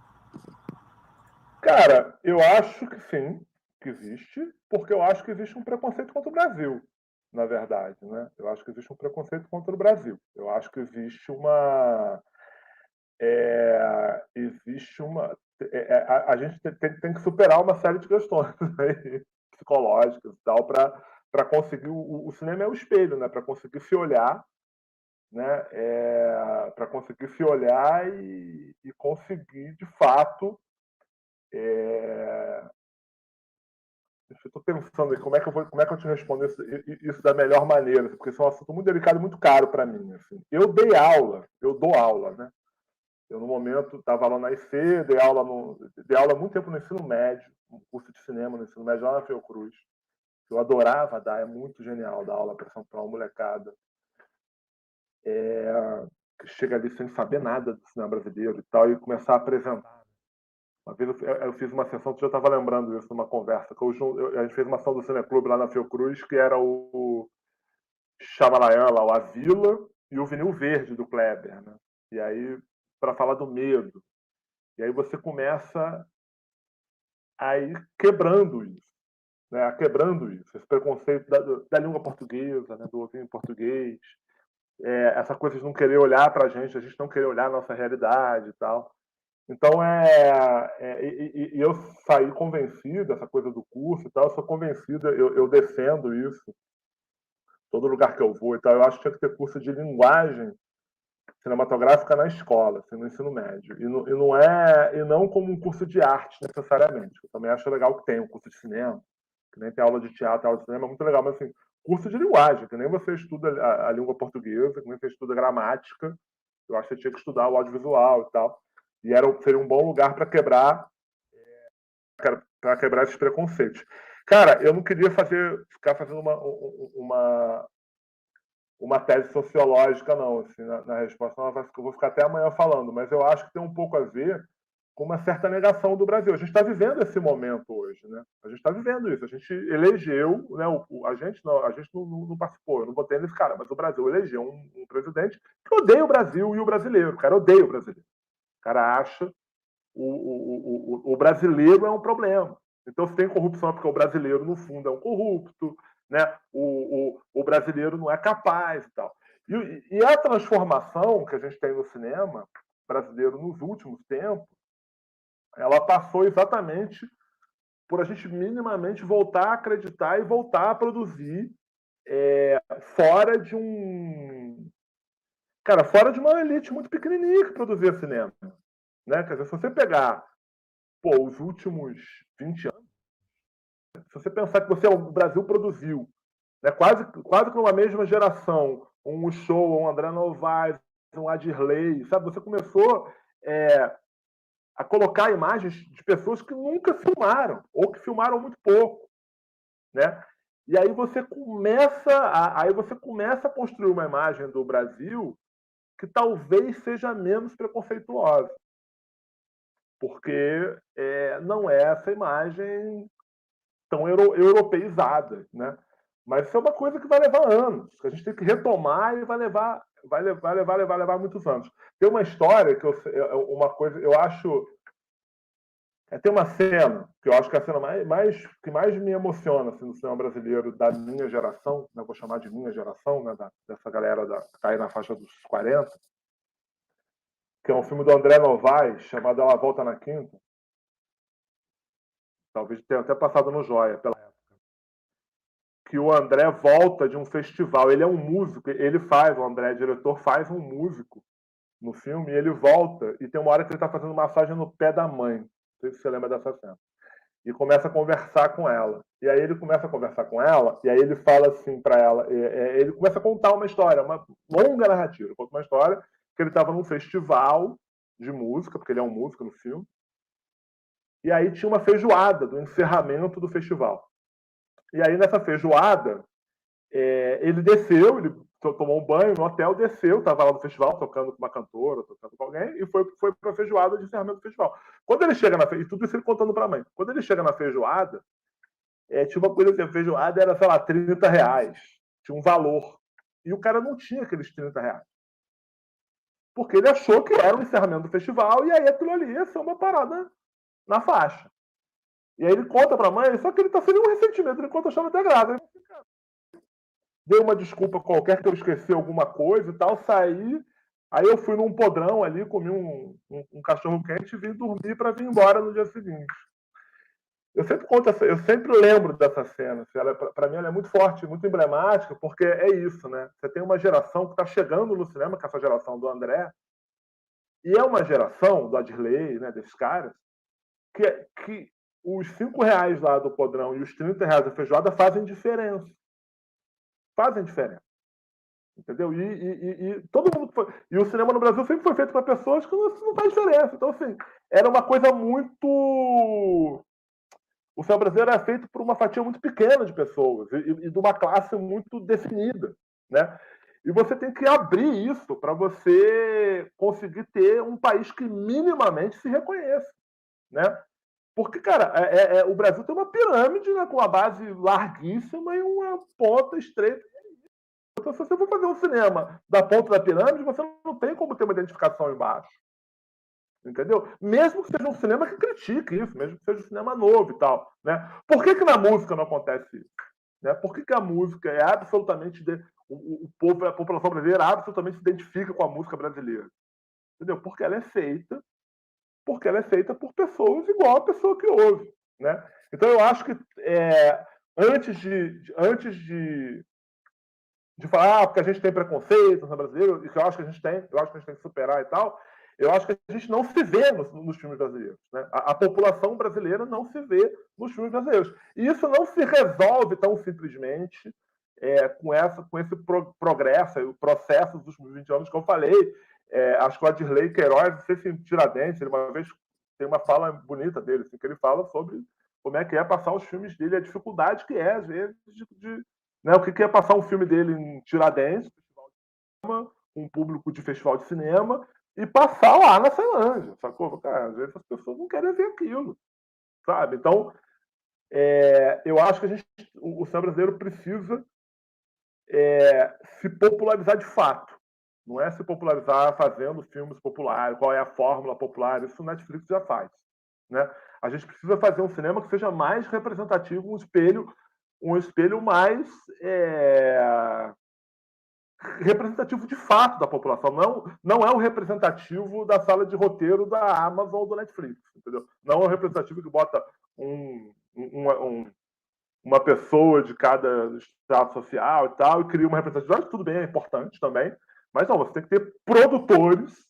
Cara, eu acho que sim, que existe, porque eu acho que existe um preconceito contra o Brasil, na verdade, né? Eu acho que existe um preconceito contra o Brasil. Eu acho que existe existe uma a gente tem que superar uma série de questões aí, psicológicas e tal para conseguir o cinema é o espelho, né? Para conseguir se olhar, né? Para conseguir se olhar e conseguir de fato eu estou pensando aí como é que eu te respondo isso da melhor maneira, porque isso é um assunto muito delicado e muito caro para mim. Assim. Eu dou aula, né? Eu, no momento, estava lá na IC, dei aula há muito tempo no ensino médio, um curso de cinema no ensino médio lá na Fiocruz. Eu adorava dar, é muito genial dar aula para uma molecada. Que chega ali sem saber nada do cinema brasileiro e tal, e começar a apresentar. Uma vez eu fiz uma sessão, tu já estava lembrando isso numa conversa, que a gente fez uma ação do Cineclube lá na Fiocruz, que era o Chamalayan, lá, o A Vila, e o Vinil Verde do Kleber. Né? E aí para falar do medo. E aí você começa a ir quebrando isso, né? Quebrando isso, esse preconceito da língua portuguesa, né? Do ouvir em português, essa coisa de não querer olhar para a gente não querer olhar a nossa realidade e tal. Então, eu saí convencido, essa coisa do curso e tal, eu sou convencido, eu defendo isso, todo lugar que eu vou e tal, eu acho que tinha que ter curso de linguagem cinematográfica na escola, assim, no ensino médio. E não como um curso de arte, necessariamente. Eu também acho legal que tenha um curso de cinema, que nem tem aula de teatro, aula de cinema, é muito legal, mas assim, curso de linguagem, que nem você estuda a língua portuguesa, que nem você estuda gramática, eu acho que você tinha que estudar o audiovisual e tal. E seria um bom lugar para quebrar esses preconceitos. Cara, eu não queria ficar fazendo uma tese sociológica, não, assim, na resposta. Não, eu vou ficar até amanhã falando, mas eu acho que tem um pouco a ver com uma certa negação do Brasil. A gente está vivendo esse momento hoje, né? A gente está vivendo isso. A gente elegeu, né? A gente não participou, eu não votei nesse cara, mas o Brasil elegeu um presidente que odeia o Brasil e o brasileiro. O cara odeia o brasileiro. O cara acha o brasileiro é um problema. Então, se tem corrupção é porque o brasileiro, no fundo, é um corrupto, né? O brasileiro não é capaz e tal. E a transformação que a gente tem no cinema brasileiro nos últimos tempos, ela passou exatamente por a gente minimamente voltar a acreditar e voltar a produzir fora de fora de uma elite muito pequenininha que produzia cinema. Né? Quer dizer, se você pegar os últimos 20 anos, se você pensar que o Brasil produziu, né, quase que numa mesma geração, um Show, um André Novaes, um Adirley, sabe? Você começou a colocar imagens de pessoas que nunca filmaram, ou que filmaram muito pouco, né? E aí você começa a construir uma imagem do Brasil que talvez seja menos preconceituosa, porque não é essa imagem tão europeizada, né? Mas isso é uma coisa que vai levar anos, que a gente tem que retomar e vai levar muitos anos. Tem uma história que eu acho. Tem uma cena que eu acho que é a cena que mais me emociona assim, no cinema brasileiro da minha geração, né? Vou chamar de minha geração, né? Dessa galera que está aí na faixa dos 40, que é um filme do André Novaes, chamado Ela Volta na Quinta. Talvez tenha até passado no Joia pela época. Que o André volta de um festival. Ele é um músico, o André, diretor, faz um músico no filme, e ele volta, e tem uma hora que ele está fazendo massagem no pé da mãe. Não sei se você lembra dessa cena. E começa a conversar com ela. E aí ele começa a conversar com ela, e aí ele fala assim para ela, ele começa a contar uma história, uma longa narrativa. Ele conta uma história que ele estava num festival de música, porque ele é um músico no filme, e aí tinha uma feijoada do encerramento do festival. E aí, nessa feijoada, ele desceu, ele tomou um banho no hotel, desceu, estava lá no festival, tocando com uma cantora, tocando com alguém, e foi para a feijoada de encerramento do festival. Quando ele chega na feijoada, e tudo isso ele contando para a mãe, quando ele chega na feijoada, tinha uma coisa assim, a feijoada era, sei lá, R$30, tinha um valor. E o cara não tinha aqueles R$30. Porque ele achou que era o encerramento do festival, e aí aquilo ali ia ser uma parada na faixa. E aí ele conta pra mãe, só que ele tá sem nenhum ressentimento, ele conta achando até graça. Deu uma desculpa qualquer que eu esqueci alguma coisa e tal, saí. Aí eu fui num podrão ali, comi um cachorro quente e vim dormir para vir embora no dia seguinte. Eu sempre lembro dessa cena. Assim, para mim ela é muito forte, muito emblemática, porque é isso, né? Você tem uma geração que está chegando no cinema, que é essa geração do André, e é uma geração do Adirley, né, desses caras, que os R$5 lá do podrão e os R$30 da feijoada fazem diferença. Fazem diferença. Entendeu? E todo mundo e o cinema no Brasil sempre foi feito para pessoas que não faz diferença. Então, assim, era uma coisa muito. O cinema brasileiro era feito por uma fatia muito pequena de pessoas e de uma classe muito definida, né? E você tem que abrir isso para você conseguir ter um país que minimamente se reconheça, né? Porque, cara, o Brasil tem uma pirâmide, né, com uma base larguíssima e uma ponta estreita. Então, se você for fazer um cinema da ponta da pirâmide, você não tem como ter uma identificação embaixo. entendeu? Mesmo que seja um cinema que critique isso, mesmo que seja um cinema novo e tal, né? Por que na música não acontece isso? Né? Por que a música é absolutamente... O povo, a população brasileira absolutamente se identifica com a música brasileira? Entendeu? Porque ela é feita por pessoas igual a pessoa que ouve, né? Então eu acho que antes de falar porque a gente tem preconceito no brasileiro, e que eu acho que a gente tem que superar e tal, eu acho que a gente não se vê nos filmes brasileiros, né? A população brasileira não se vê nos filmes brasileiros. E isso não se resolve tão simplesmente com esse progresso, o processo dos últimos 20 anos que eu falei. Acho que o Adirley Queiroz, não sei se em Tiradentes, ele uma vez tem uma fala bonita dele, assim, que ele fala sobre como é que é passar os filmes dele, a dificuldade que é, às vezes, né, o que é passar um filme dele em Tiradentes, um público de festival de cinema, e passar lá na Ceilândia, sacou? Cara, às vezes as pessoas não querem ver aquilo, sabe? Então, eu acho que o cinema brasileiro precisa se popularizar de fato. Não é se popularizar fazendo filmes populares, qual é a fórmula popular, isso o Netflix já faz, né? A gente precisa fazer um cinema que seja mais representativo, um espelho mais representativo de fato da população. Não é o representativo da sala de roteiro da Amazon ou do Netflix, entendeu? Não é o representativo que bota uma pessoa de cada estado social e tal, e cria uma representatividade. Tudo bem, é importante também, mas não, você tem que ter produtores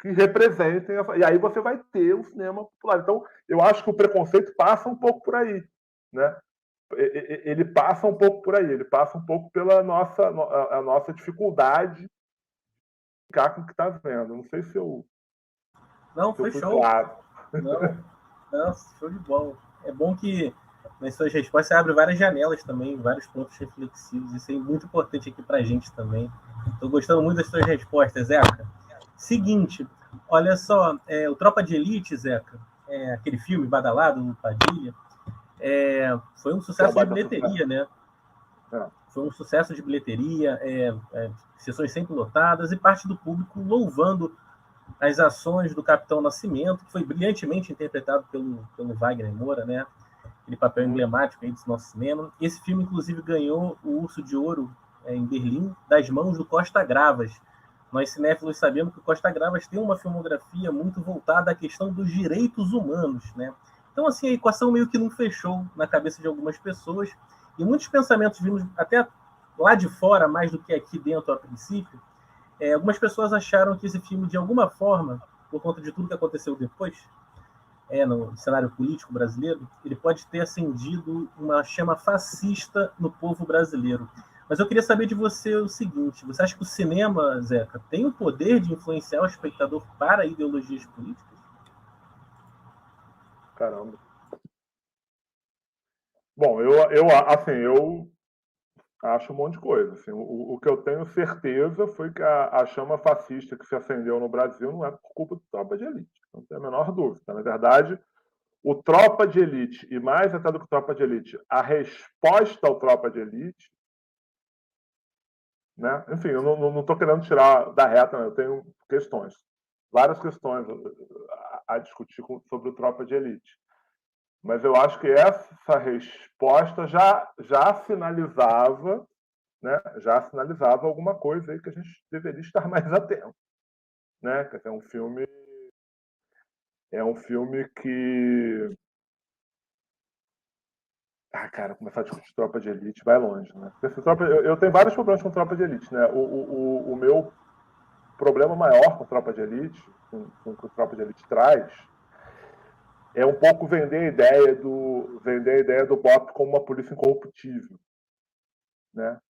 que representem, e aí você vai ter um cinema popular. Então, eu acho que o preconceito passa um pouco por aí, né? Ele passa um pouco por aí, ele passa um pouco pela a nossa dificuldade de ficar com o que está vendo. Não sei se eu
foi
fui
show.
claro.
Não, show de bola. É bom que nas suas respostas você abre várias janelas também, vários pontos reflexivos. Isso é muito importante aqui pra gente também. Estou gostando muito das suas respostas, Zeca. Seguinte, olha só, o Tropa de Elite, Zeca, aquele filme badalado, do Padilha, foi um sucesso de bilheteria, né? Foi um sucesso de bilheteria, sessões sempre lotadas e parte do público louvando as ações do Capitão Nascimento, que foi brilhantemente interpretado pelo Wagner Moura, né? Aquele papel emblemático aí do nosso cinema. Esse filme, inclusive, ganhou o Urso de Ouro em Berlim, das mãos do Costa Gravas. Nós cinéfilos sabemos que o Costa Gravas tem uma filmografia muito voltada à questão dos direitos humanos, né? Então, assim, a equação meio que não fechou na cabeça de algumas pessoas, e muitos pensamentos vindos até lá de fora, mais do que aqui dentro a princípio. Algumas pessoas acharam que esse filme, de alguma forma, por conta de tudo que aconteceu depois, no cenário político brasileiro, ele pode ter acendido uma chama fascista no povo brasileiro. Mas eu queria saber de você o seguinte: você acha que o cinema, Zeca, tem o poder de influenciar o espectador para ideologias políticas?
Caramba. Bom, eu acho um monte de coisa. Assim, o que eu tenho certeza foi que a chama fascista que se acendeu no Brasil não é por culpa do Tropa de Elite. Não tem a menor dúvida. Na verdade, o Tropa de Elite, e mais até do que o Tropa de Elite, a resposta ao Tropa de Elite, né? Enfim, eu não estou querendo tirar da reta, né? Eu tenho questões, várias questões a discutir sobre o Tropa de Elite. Mas eu acho que essa resposta já sinalizava, né? Já sinalizava alguma coisa aí que a gente deveria estar mais atento, né? Que é um filme que cara, começar a discutir Tropa de Elite vai longe, né? Eu tenho vários problemas com Tropa de Elite, né? O meu problema maior com Tropa de Elite, com o que o Tropa de Elite traz, é um pouco vender a ideia do BOP como uma polícia incorruptível, né?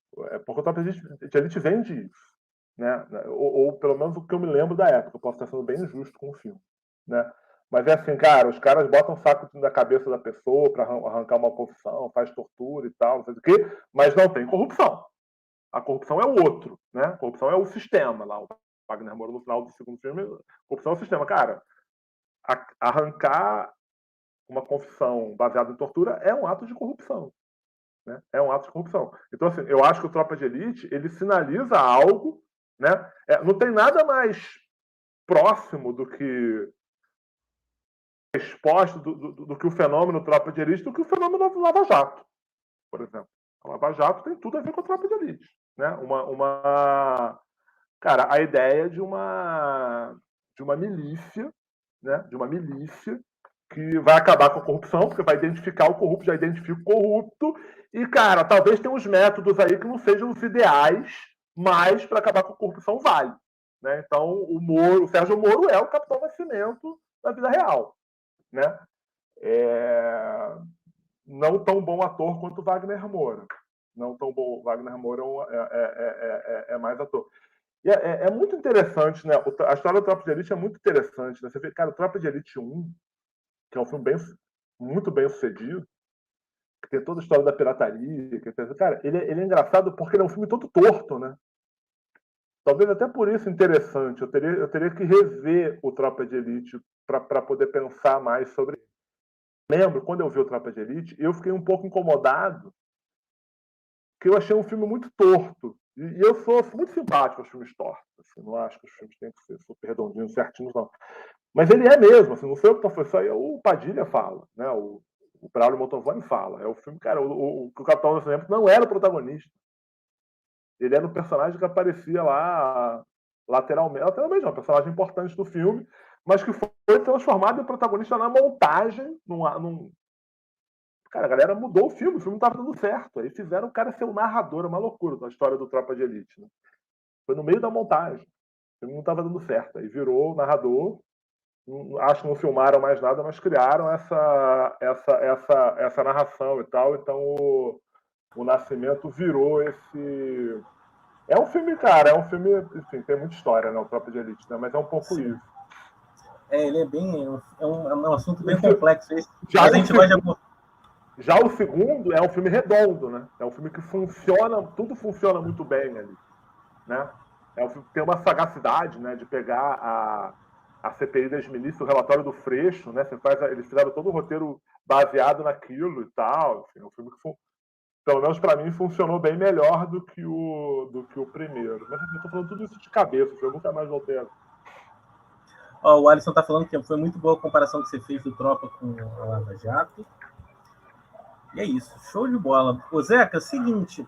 Porque o Tropa de Elite vende isso, né? Ou pelo menos o que eu me lembro da época. Eu posso estar sendo bem injusto com o filme, né? Mas é assim, cara, os caras botam um saco na cabeça da pessoa para arrancar uma confissão, faz tortura e tal, não sei o quê, mas não tem corrupção. A corrupção é o outro, né? A corrupção é o sistema lá. O Wagner Moura, no final do segundo filme, a corrupção é o sistema. Cara, arrancar uma confissão baseada em tortura é um ato de corrupção. Né? É um ato de corrupção. Então, assim, eu acho que o Tropa de Elite, ele sinaliza algo, né? Não tem nada mais próximo do que resposta do que o fenômeno Tropa de Elite, do que o fenômeno Lava Jato, por exemplo. A Lava Jato tem tudo a ver com a Tropa de Elite, né? Cara, a ideia de uma milícia, né? De uma milícia que vai acabar com a corrupção, porque vai identificar o corrupto, já identifica o corrupto, e, cara, talvez tenha uns métodos aí que não sejam os ideais, mas para acabar com a corrupção vale. Né? Então, o Sérgio Moro é o Capitão Nascimento da vida real. Né? Não tão bom ator quanto Wagner Moura. Não tão bom. Wagner Moura é mais ator. E é muito interessante, né? A história do Tropa de Elite é muito interessante. Né? Você vê, cara, o Tropa de Elite 1, que é um filme muito bem sucedido, que tem toda a história da pirataria, cara, ele é engraçado porque ele é um filme todo torto, né? Talvez até por isso interessante. Eu teria que rever o Tropa de Elite para poder pensar mais sobre ele. Lembro, quando eu vi o Tropa de Elite, eu fiquei um pouco incomodado, porque eu achei um filme muito torto. E eu sou muito simpático aos filmes tortos. Assim, não acho que os filmes têm que ser super redondinhos, certinhos, não. Mas ele é mesmo, assim, não foi o que foi só. O Padilha fala, né? O Braulio Montalbano fala. É o filme, cara, o Capitão Nascimento não era o protagonista. Ele era um personagem que aparecia lá lateralmente não, um personagem importante do filme, mas que foi transformado em protagonista na montagem. Cara, a galera mudou o filme não estava dando certo. Aí fizeram o cara ser um narrador, uma loucura na história do Tropa de Elite. Né? Foi no meio da montagem. O filme não estava dando certo. Aí virou o narrador. Acho que não filmaram mais nada, mas criaram essa narração e tal. Então o Nascimento virou esse. É um filme, cara, enfim, tem muita história, né? O Tropa de Elite, né? Mas é um pouco
Sim.
isso.
Ele é bem. É um assunto bem complexo esse.
Já
mas a gente vai
já o segundo é um filme redondo, né? É um filme que funciona, tudo funciona muito bem ali, né? É um filme que tem uma sagacidade, né? De pegar a CPI das milícias, o relatório do Freixo, né? Eles fizeram todo o roteiro baseado naquilo e tal. Enfim, é um filme que, pelo menos para mim, funcionou bem melhor do que o primeiro. Mas eu tô falando tudo isso de cabeça, eu nunca mais voltei a...
o Alisson tá falando que foi muito boa a comparação que você fez do Tropa com a Lava Jato. E é isso, show de bola. Ô, Zeca, é o seguinte,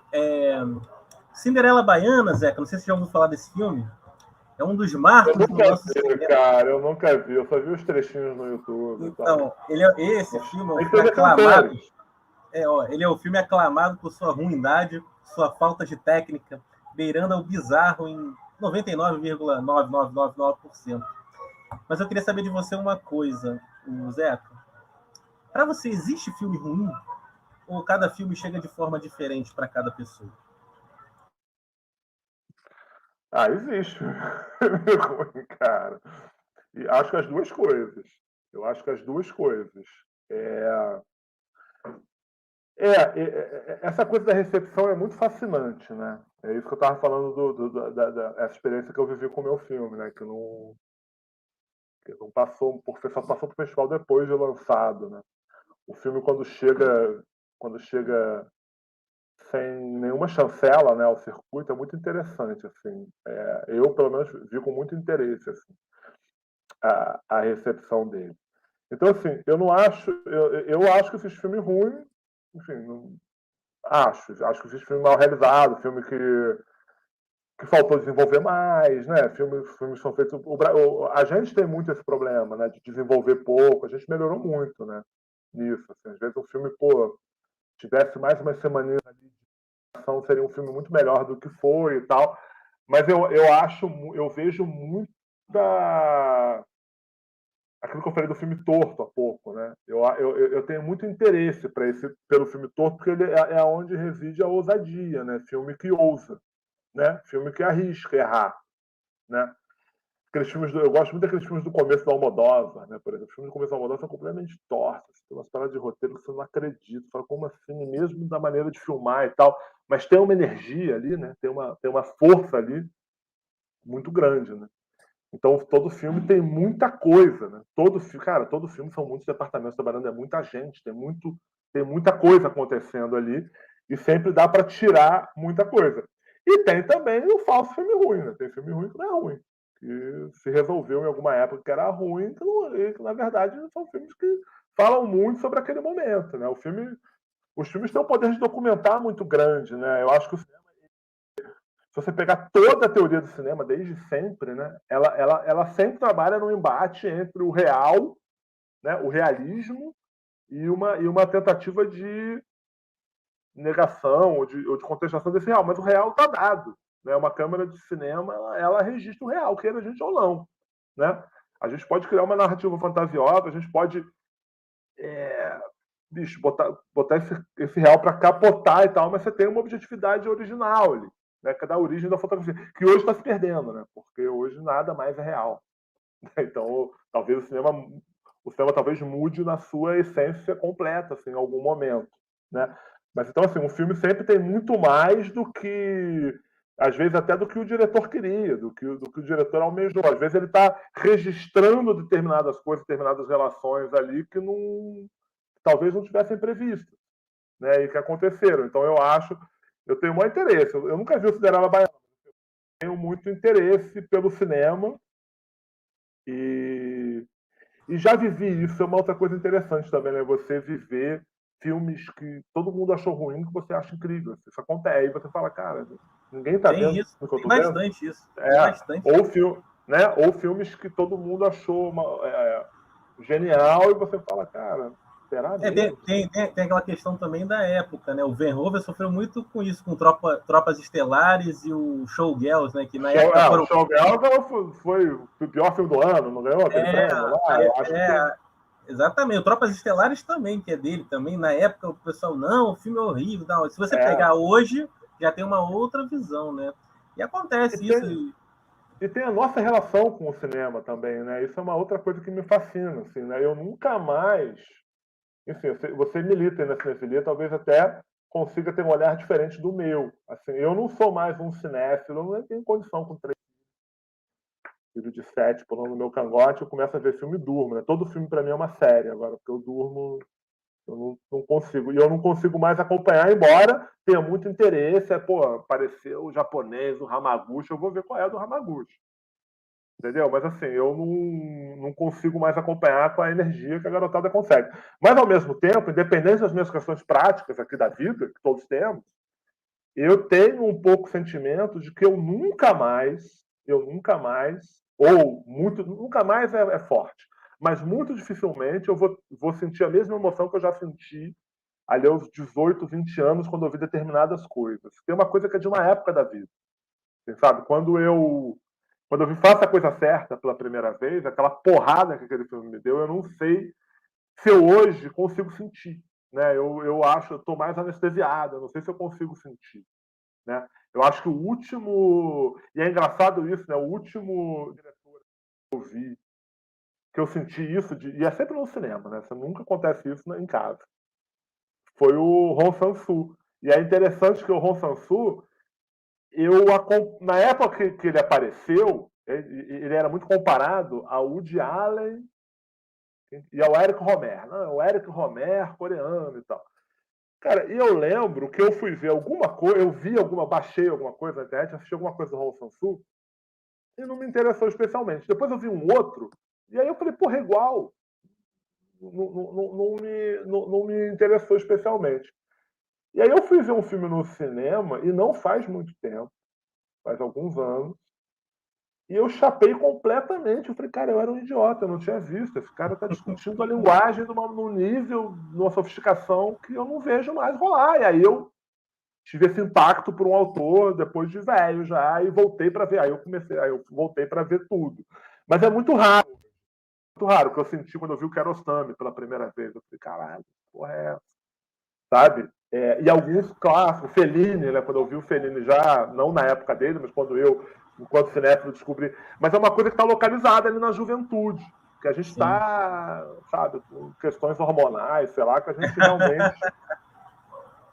Cinderela Baiana, Zeca, não sei se você já ouviu falar desse filme. É um dos marcos do nosso
cinema. Cara, eu nunca vi, eu só vi os trechinhos no YouTube.
Então, esse filme é um filme aclamado. Ele é um filme aclamado por sua ruindade, sua falta de técnica, beirando ao bizarro em 99,9999%. Mas eu queria saber de você uma coisa, Zeca. Para você, existe filme ruim? Ou cada filme chega de forma diferente para cada pessoa?
Existe filme ruim, cara. E acho que as duas coisas. Eu acho que as duas coisas. Essa coisa da recepção é muito fascinante, né? É isso que eu estava falando da experiência que eu vivi com o meu filme, né? Que não passou só passou para o festival depois de lançado, né? O filme quando chega sem nenhuma chancela, né, ao circuito é muito interessante, assim. Eu pelo menos vi com muito interesse, assim, a recepção dele. Então, assim, eu acho que esses filmes ruins, enfim, acho que esses filmes mal realizados, filme que faltou desenvolver mais, né? Filmes são feitos. A gente tem muito esse problema, né? De desenvolver pouco. A gente melhorou muito, né? Nisso. Assim, às vezes o filme, tivesse mais uma semaninha ali de ação, seria um filme muito melhor do que foi e tal. Mas eu vejo muita aquilo que eu falei do filme torto há pouco, né? Eu tenho muito interesse pelo filme torto, porque ele é onde reside a ousadia, né? Filme que ousa, né? Filme que arrisca errar, né? Eu gosto muito daqueles filmes do começo do Almodóvar, né? Por exemplo, os filmes do começo do Almodóvar são completamente tortos, tem uma história de roteiro que você não acredita, fala como assim, mesmo da maneira de filmar e tal, mas tem uma energia ali, né? Tem uma força ali muito grande, né? Então, todo filme tem muita coisa, né? Todo filme são muitos departamentos trabalhando, é muita gente, tem muita coisa acontecendo ali e sempre dá para tirar muita coisa. E tem também o falso filme ruim, né? Tem filme ruim que não é ruim. que se resolveu em alguma época que era ruim, que na verdade são filmes que falam muito sobre aquele momento, né? Os filmes têm um poder de documentar muito grande, né? Eu acho que se você pegar toda a teoria do cinema desde sempre, né, ela sempre trabalha no embate entre o real, né, o realismo e uma tentativa de negação ou de contestação desse real, mas o real está dado, né? Uma câmera de cinema ela registra o real, queira a gente ou não, né? A gente pode criar uma narrativa fantasiosa, a gente pode botar esse real para capotar e tal, mas você tem uma objetividade original ali, né? Que é da origem da fotografia, que hoje está se perdendo, né? Porque hoje nada mais é real. Então, talvez o cinema talvez mude na sua essência completa, assim, em algum momento, né? Mas então, assim, um filme sempre tem muito mais do que, às vezes até do que o diretor queria, do que o diretor almejou. Às vezes ele está registrando determinadas coisas, determinadas relações ali que talvez não tivessem previsto, né? E que aconteceram. Então eu tenho muito interesse. Eu nunca vi o Cinderela Baiana, tenho muito interesse pelo cinema e já vivi isso. É uma outra coisa interessante também, né? Você viver filmes que todo mundo achou ruim, que você acha incrível. Isso acontece. Aí você fala, cara, ninguém tá
Tem
vendo
isso,
o que eu
tem
tô vendo.
bastante isso. Tem bastante.
Ou filmes que todo mundo achou genial e você fala, cara, será mesmo?
Tem aquela questão também da época, né? O Verhoeven sofreu muito com isso, com Tropas Estelares e o Showgirls, né? Que na época foram...
O Showgirls foi o pior filme do ano, não ganhou aquele prêmio lá? Eu acho que...
Exatamente, o Tropas Estelares também, que é dele também. Na época o pessoal, não, o filme é horrível. Não. Se você pegar hoje, já tem uma outra visão, né? E acontece isso.
E tem a nossa relação com o cinema também, né? Isso é uma outra coisa que me fascina, assim, né? Eu nunca mais... Enfim, você milita na cinefilia, talvez até consiga ter um olhar diferente do meu. Assim, eu não sou mais um cinéfilo, eu não tenho condição com 3 filhos de 7 pulando no meu cangote, eu começo a ver filme e durmo, né? Todo filme para mim é uma série agora, porque eu durmo, eu não consigo. E eu não consigo mais acompanhar, embora tenha muito interesse. Apareceu o japonês, o Hamaguchi, eu vou ver qual é do Hamaguchi. Entendeu? Mas assim, eu não consigo mais acompanhar com a energia que a garotada consegue. Mas, ao mesmo tempo, independente das minhas questões práticas aqui da vida, que todos temos, eu tenho um pouco o sentimento de que eu nunca mais, ou muito, nunca mais é forte, mas muito dificilmente eu vou sentir a mesma emoção que eu já senti ali aos 18, 20 anos, quando eu vi determinadas coisas. Tem uma coisa que é de uma época da vida. Você sabe? Quando eu vi Faça a Coisa Certa pela primeira vez, aquela porrada que aquele filme me deu, eu não sei se eu hoje consigo sentir. Né? Eu acho, eu estou mais anestesiado, eu não sei se eu consigo sentir. Né? Eu acho que o último... E é engraçado isso, né? O último diretor que eu vi, que eu senti isso, e é sempre no cinema, né? Você nunca acontece isso em casa. Foi o Hong Sang-soo. E é interessante que o Hong Sang-soo, na época que ele apareceu, ele era muito comparado ao Woody Allen e ao Eric Romer. Não, o Eric Romer coreano e tal. Cara, e eu lembro que eu fui ver alguma coisa, baixei alguma coisa na internet, assisti alguma coisa do Hong Sang-soo e não me interessou especialmente. Depois eu vi um outro e aí eu falei, porra, é igual. Não me interessou especialmente. E aí eu fui ver um filme no cinema, e não faz muito tempo, faz alguns anos, e eu chapei completamente. Eu falei, cara, eu era um idiota, eu não tinha visto. Esse cara está discutindo a linguagem num nível, numa sofisticação que eu não vejo mais rolar. E aí eu tive esse impacto por um autor, depois de velho já, e voltei para ver. Aí eu voltei para ver tudo. Mas é muito raro o que eu senti quando eu vi o Kiarostami pela primeira vez. Eu falei, caralho, porra é essa? Sabe? E alguns clássicos, Fellini, né? Quando eu vi o Fellini já, não na época dele, mas quando eu, enquanto cinéfilo, descobri. Mas é uma coisa que está localizada ali na juventude, que a gente está, sabe, com questões hormonais, sei lá, que a gente realmente...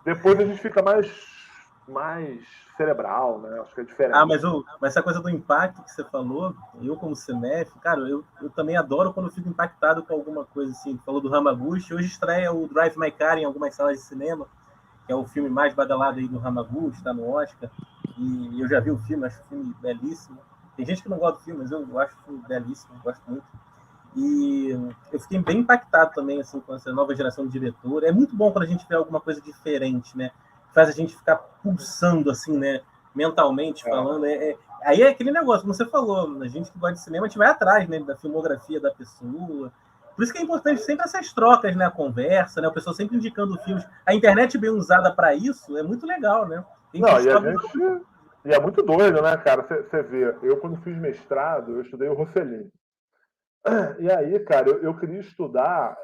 Depois a gente fica mais cerebral, né? Acho que é diferente.
Mas essa coisa do impacto que você falou, eu como cinéfilo, cara, eu também adoro quando eu fico impactado com alguma coisa assim. Falou do Hamaguchi, hoje estreia o Drive My Car em algumas salas de cinema, que é o filme mais badalado aí do Hamaguchi, está no Oscar, e eu já vi o filme, acho o filme belíssimo. Tem gente que não gosta do filme, mas eu acho belíssimo, gosto muito. E eu fiquei bem impactado também assim, com essa nova geração de diretor. É muito bom quando a gente vê alguma coisa diferente, né? Faz a gente ficar pulsando, assim, né? Mentalmente falando. Aí é aquele negócio, como você falou, a gente que gosta de cinema, a gente vai atrás, né? Da filmografia da pessoa. Por isso que é importante sempre essas trocas, né? A conversa, né? O pessoal sempre indicando filmes. A internet bem usada para isso é muito legal, né?
Não, e a gente... E é muito doido, né, cara? Você vê, eu quando fiz mestrado, eu estudei o Rossellini. E aí, cara, eu queria estudar.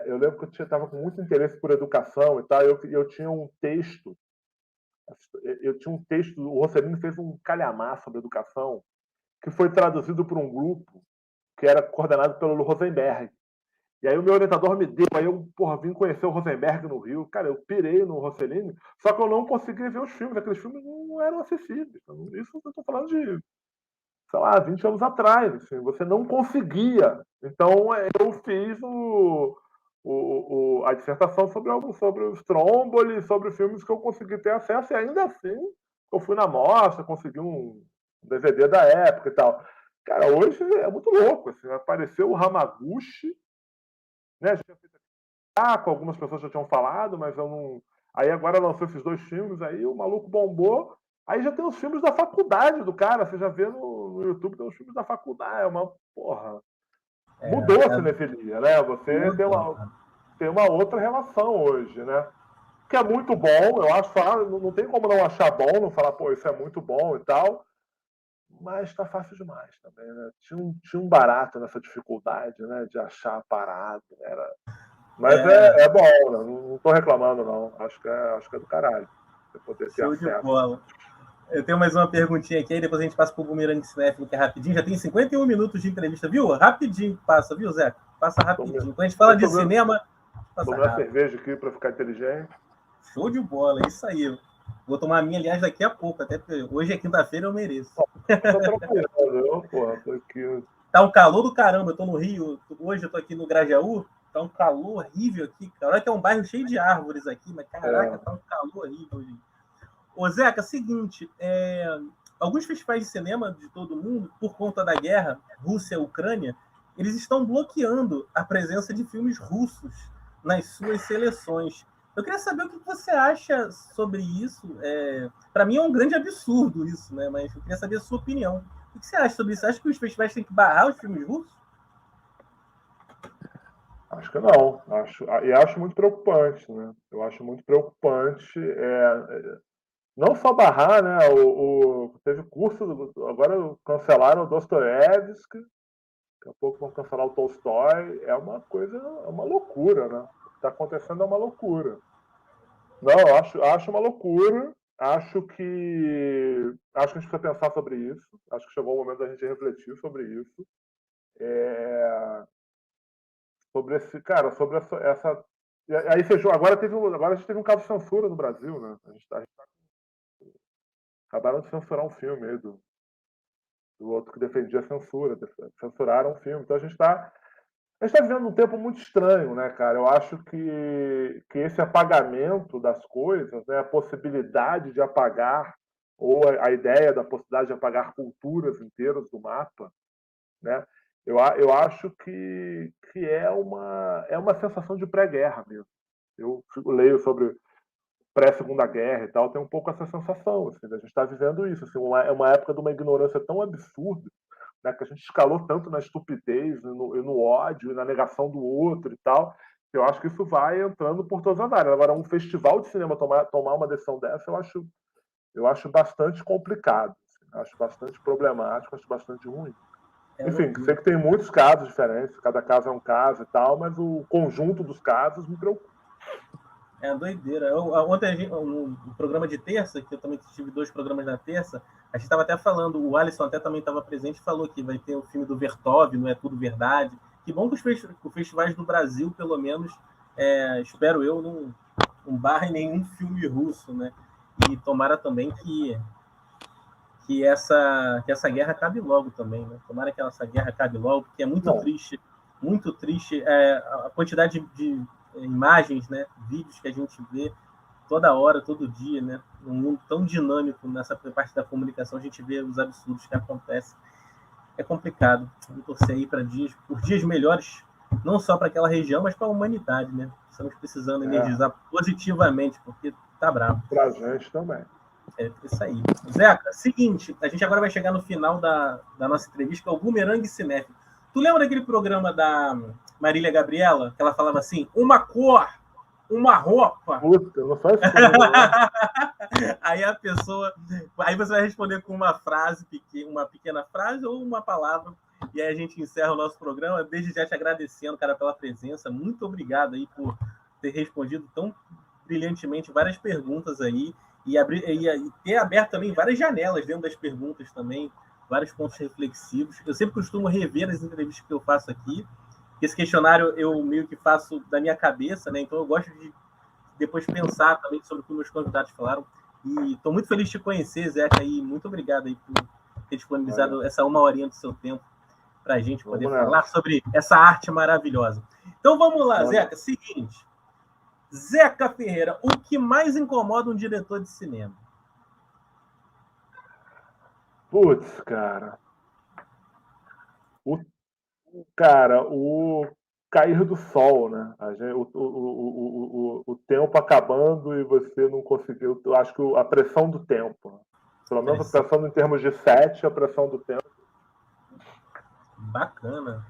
Eu lembro que eu estava com muito interesse por educação e tal. Eu tinha um texto. O Rossellini fez um calhamaço sobre educação, que foi traduzido por um grupo que era coordenado pelo Rosenberg. E aí o meu orientador me deu, aí eu, vim conhecer o Rosenberg no Rio. Cara, eu pirei no Rossellini, só que eu não conseguia ver os filmes. Aqueles filmes não eram acessíveis. Isso eu estou falando de, sei lá, 20 anos atrás. Assim, você não conseguia. Então eu fiz a dissertação sobre os Stromboli, sobre filmes que eu consegui ter acesso, e ainda assim eu fui na mostra, consegui um DVD da época e tal. Cara, hoje é muito louco. Assim, apareceu o Hamaguchi, né? Já tinha feito com algumas pessoas já tinham falado, mas eu não. Aí agora lançou esses 2 filmes, aí o maluco bombou. Aí já tem os filmes da faculdade do cara. Você já vê no YouTube, tem os filmes da faculdade. É uma porra. Mudou a cinefilia, né? Você tem uma outra relação hoje, né? Que é muito bom, eu acho. Não tem como não achar bom, não falar, pô, isso é muito bom e tal. Mas tá fácil demais também, né? Tinha um barato nessa dificuldade, né? De achar a parada. Mas é bom, não tô reclamando, não. Acho que é do caralho. Você poder ter
Show de
acesso.
bola. Eu tenho mais uma perguntinha aqui, aí depois a gente passa pro Bumerangue Cinéfilo, que é rapidinho. Já tem 51 minutos de entrevista, viu? Rapidinho passa, viu, Zé? Passa rapidinho. Quando a gente fala de cinema, passa
rápido. Tomar
rápido.
cerveja aqui para ficar inteligente.
Show de bola, isso aí. Vou tomar a minha, aliás, daqui a pouco, até porque hoje é quinta-feira, eu mereço.
Tô trabalhando, tô aqui.
Tá um calor do caramba, eu tô no Rio, hoje eu tô aqui no Grajaú, tá um calor horrível aqui, cara. Olha que é um bairro cheio de árvores aqui, mas caraca, tá um calor horrível, gente. Ô, Zeca, seguinte, alguns festivais de cinema de todo mundo, por conta da guerra Rússia-Ucrânia, eles estão bloqueando a presença de filmes russos nas suas seleções. Eu queria saber o que você acha sobre isso. Para mim é um grande absurdo isso, né? Mas eu queria saber a sua opinião. O que você acha sobre isso? Você acha que os festivais têm que barrar os filmes russos?
Acho que não. Acho muito preocupante, né? Eu acho muito preocupante. Não só barrar, né? Teve curso, agora cancelaram o Dostoiévski, daqui a pouco vão cancelar o Tolstói. É uma coisa, é uma loucura, né? O que está acontecendo é uma loucura. Não, eu acho uma loucura. Acho que a gente precisa pensar sobre isso. Acho que chegou o momento da gente refletir sobre isso. Sobre esse, cara, sobre essa. Aí agora a gente teve um caso de censura no Brasil, né? Acabaram de censurar um filme aí do outro que defendia a censura, censuraram o filme. Então a gente está vivendo um tempo muito estranho, né, cara? Eu acho que esse apagamento das coisas, né, a possibilidade de apagar, ou a ideia da possibilidade de apagar culturas inteiras do mapa, né? Eu acho que é uma sensação de pré-guerra mesmo. Eu leio sobre pré-segunda guerra e tal, tem um pouco essa sensação, assim, a gente está vivendo isso, assim, é uma época de uma ignorância tão absurda, né, que a gente escalou tanto na estupidez, no ódio, na negação do outro e tal, que eu acho que isso vai entrando por todas as áreas. Agora, um festival de cinema tomar uma decisão dessa, eu acho bastante complicado, assim, acho bastante problemático, acho bastante ruim. Enfim, sei que tem muitos casos diferentes, cada caso é um caso e tal, mas o conjunto dos casos me preocupa.
É doideira. Ontem, no programa de terça, que eu também tive 2 programas na terça, a gente estava até falando, o Alisson até também estava presente e falou que vai ter o filme do Vertov, Não é Tudo Verdade. Que bom que os festivais do Brasil, pelo menos, espero eu, não barrem nenhum filme russo, né? E tomara também que essa guerra acabe logo também, né? Tomara que essa guerra acabe logo, porque é muito triste a quantidade de imagens, né, vídeos que a gente vê toda hora, todo dia, né, num mundo tão dinâmico nessa parte da comunicação, a gente vê os absurdos que acontecem. é complicado. Vamos torcer aí por dias melhores, não só para aquela região, mas para a humanidade, né? Estamos precisando energizar positivamente, porque tá bravo.
Pra gente também.
É isso aí. Zeca, seguinte, a gente agora vai chegar no final da nossa entrevista, que é o Bumerangue Cinéfilo. Tu lembra daquele programa da Marília Gabriela, que ela falava assim, uma cor, uma roupa?
Puta, não faz isso.
Aí a pessoa... Aí você vai responder com uma frase, uma pequena frase ou uma palavra, e aí a gente encerra o nosso programa. Desde já te agradecendo, cara, pela presença. Muito obrigado aí por ter respondido tão brilhantemente várias perguntas aí, e ter aberto também várias janelas dentro das perguntas também, vários pontos reflexivos. Eu sempre costumo rever as entrevistas que eu faço aqui. Esse questionário eu meio que faço da minha cabeça, né? Então eu gosto de depois pensar também sobre o que meus convidados falaram. E estou muito feliz de te conhecer, Zeca, e muito obrigado aí por ter disponibilizado essa uma horinha do seu tempo para a gente poder falar sobre essa arte maravilhosa. Então vamos lá, Zeca. Seguinte, Zeca Ferreira, o que mais incomoda um diretor de cinema?
Putz, cara. O cair do sol, né? O tempo acabando e você não conseguiu. Eu acho que a pressão do tempo. Pelo menos a pressão em termos de set, a pressão do tempo.
Bacana.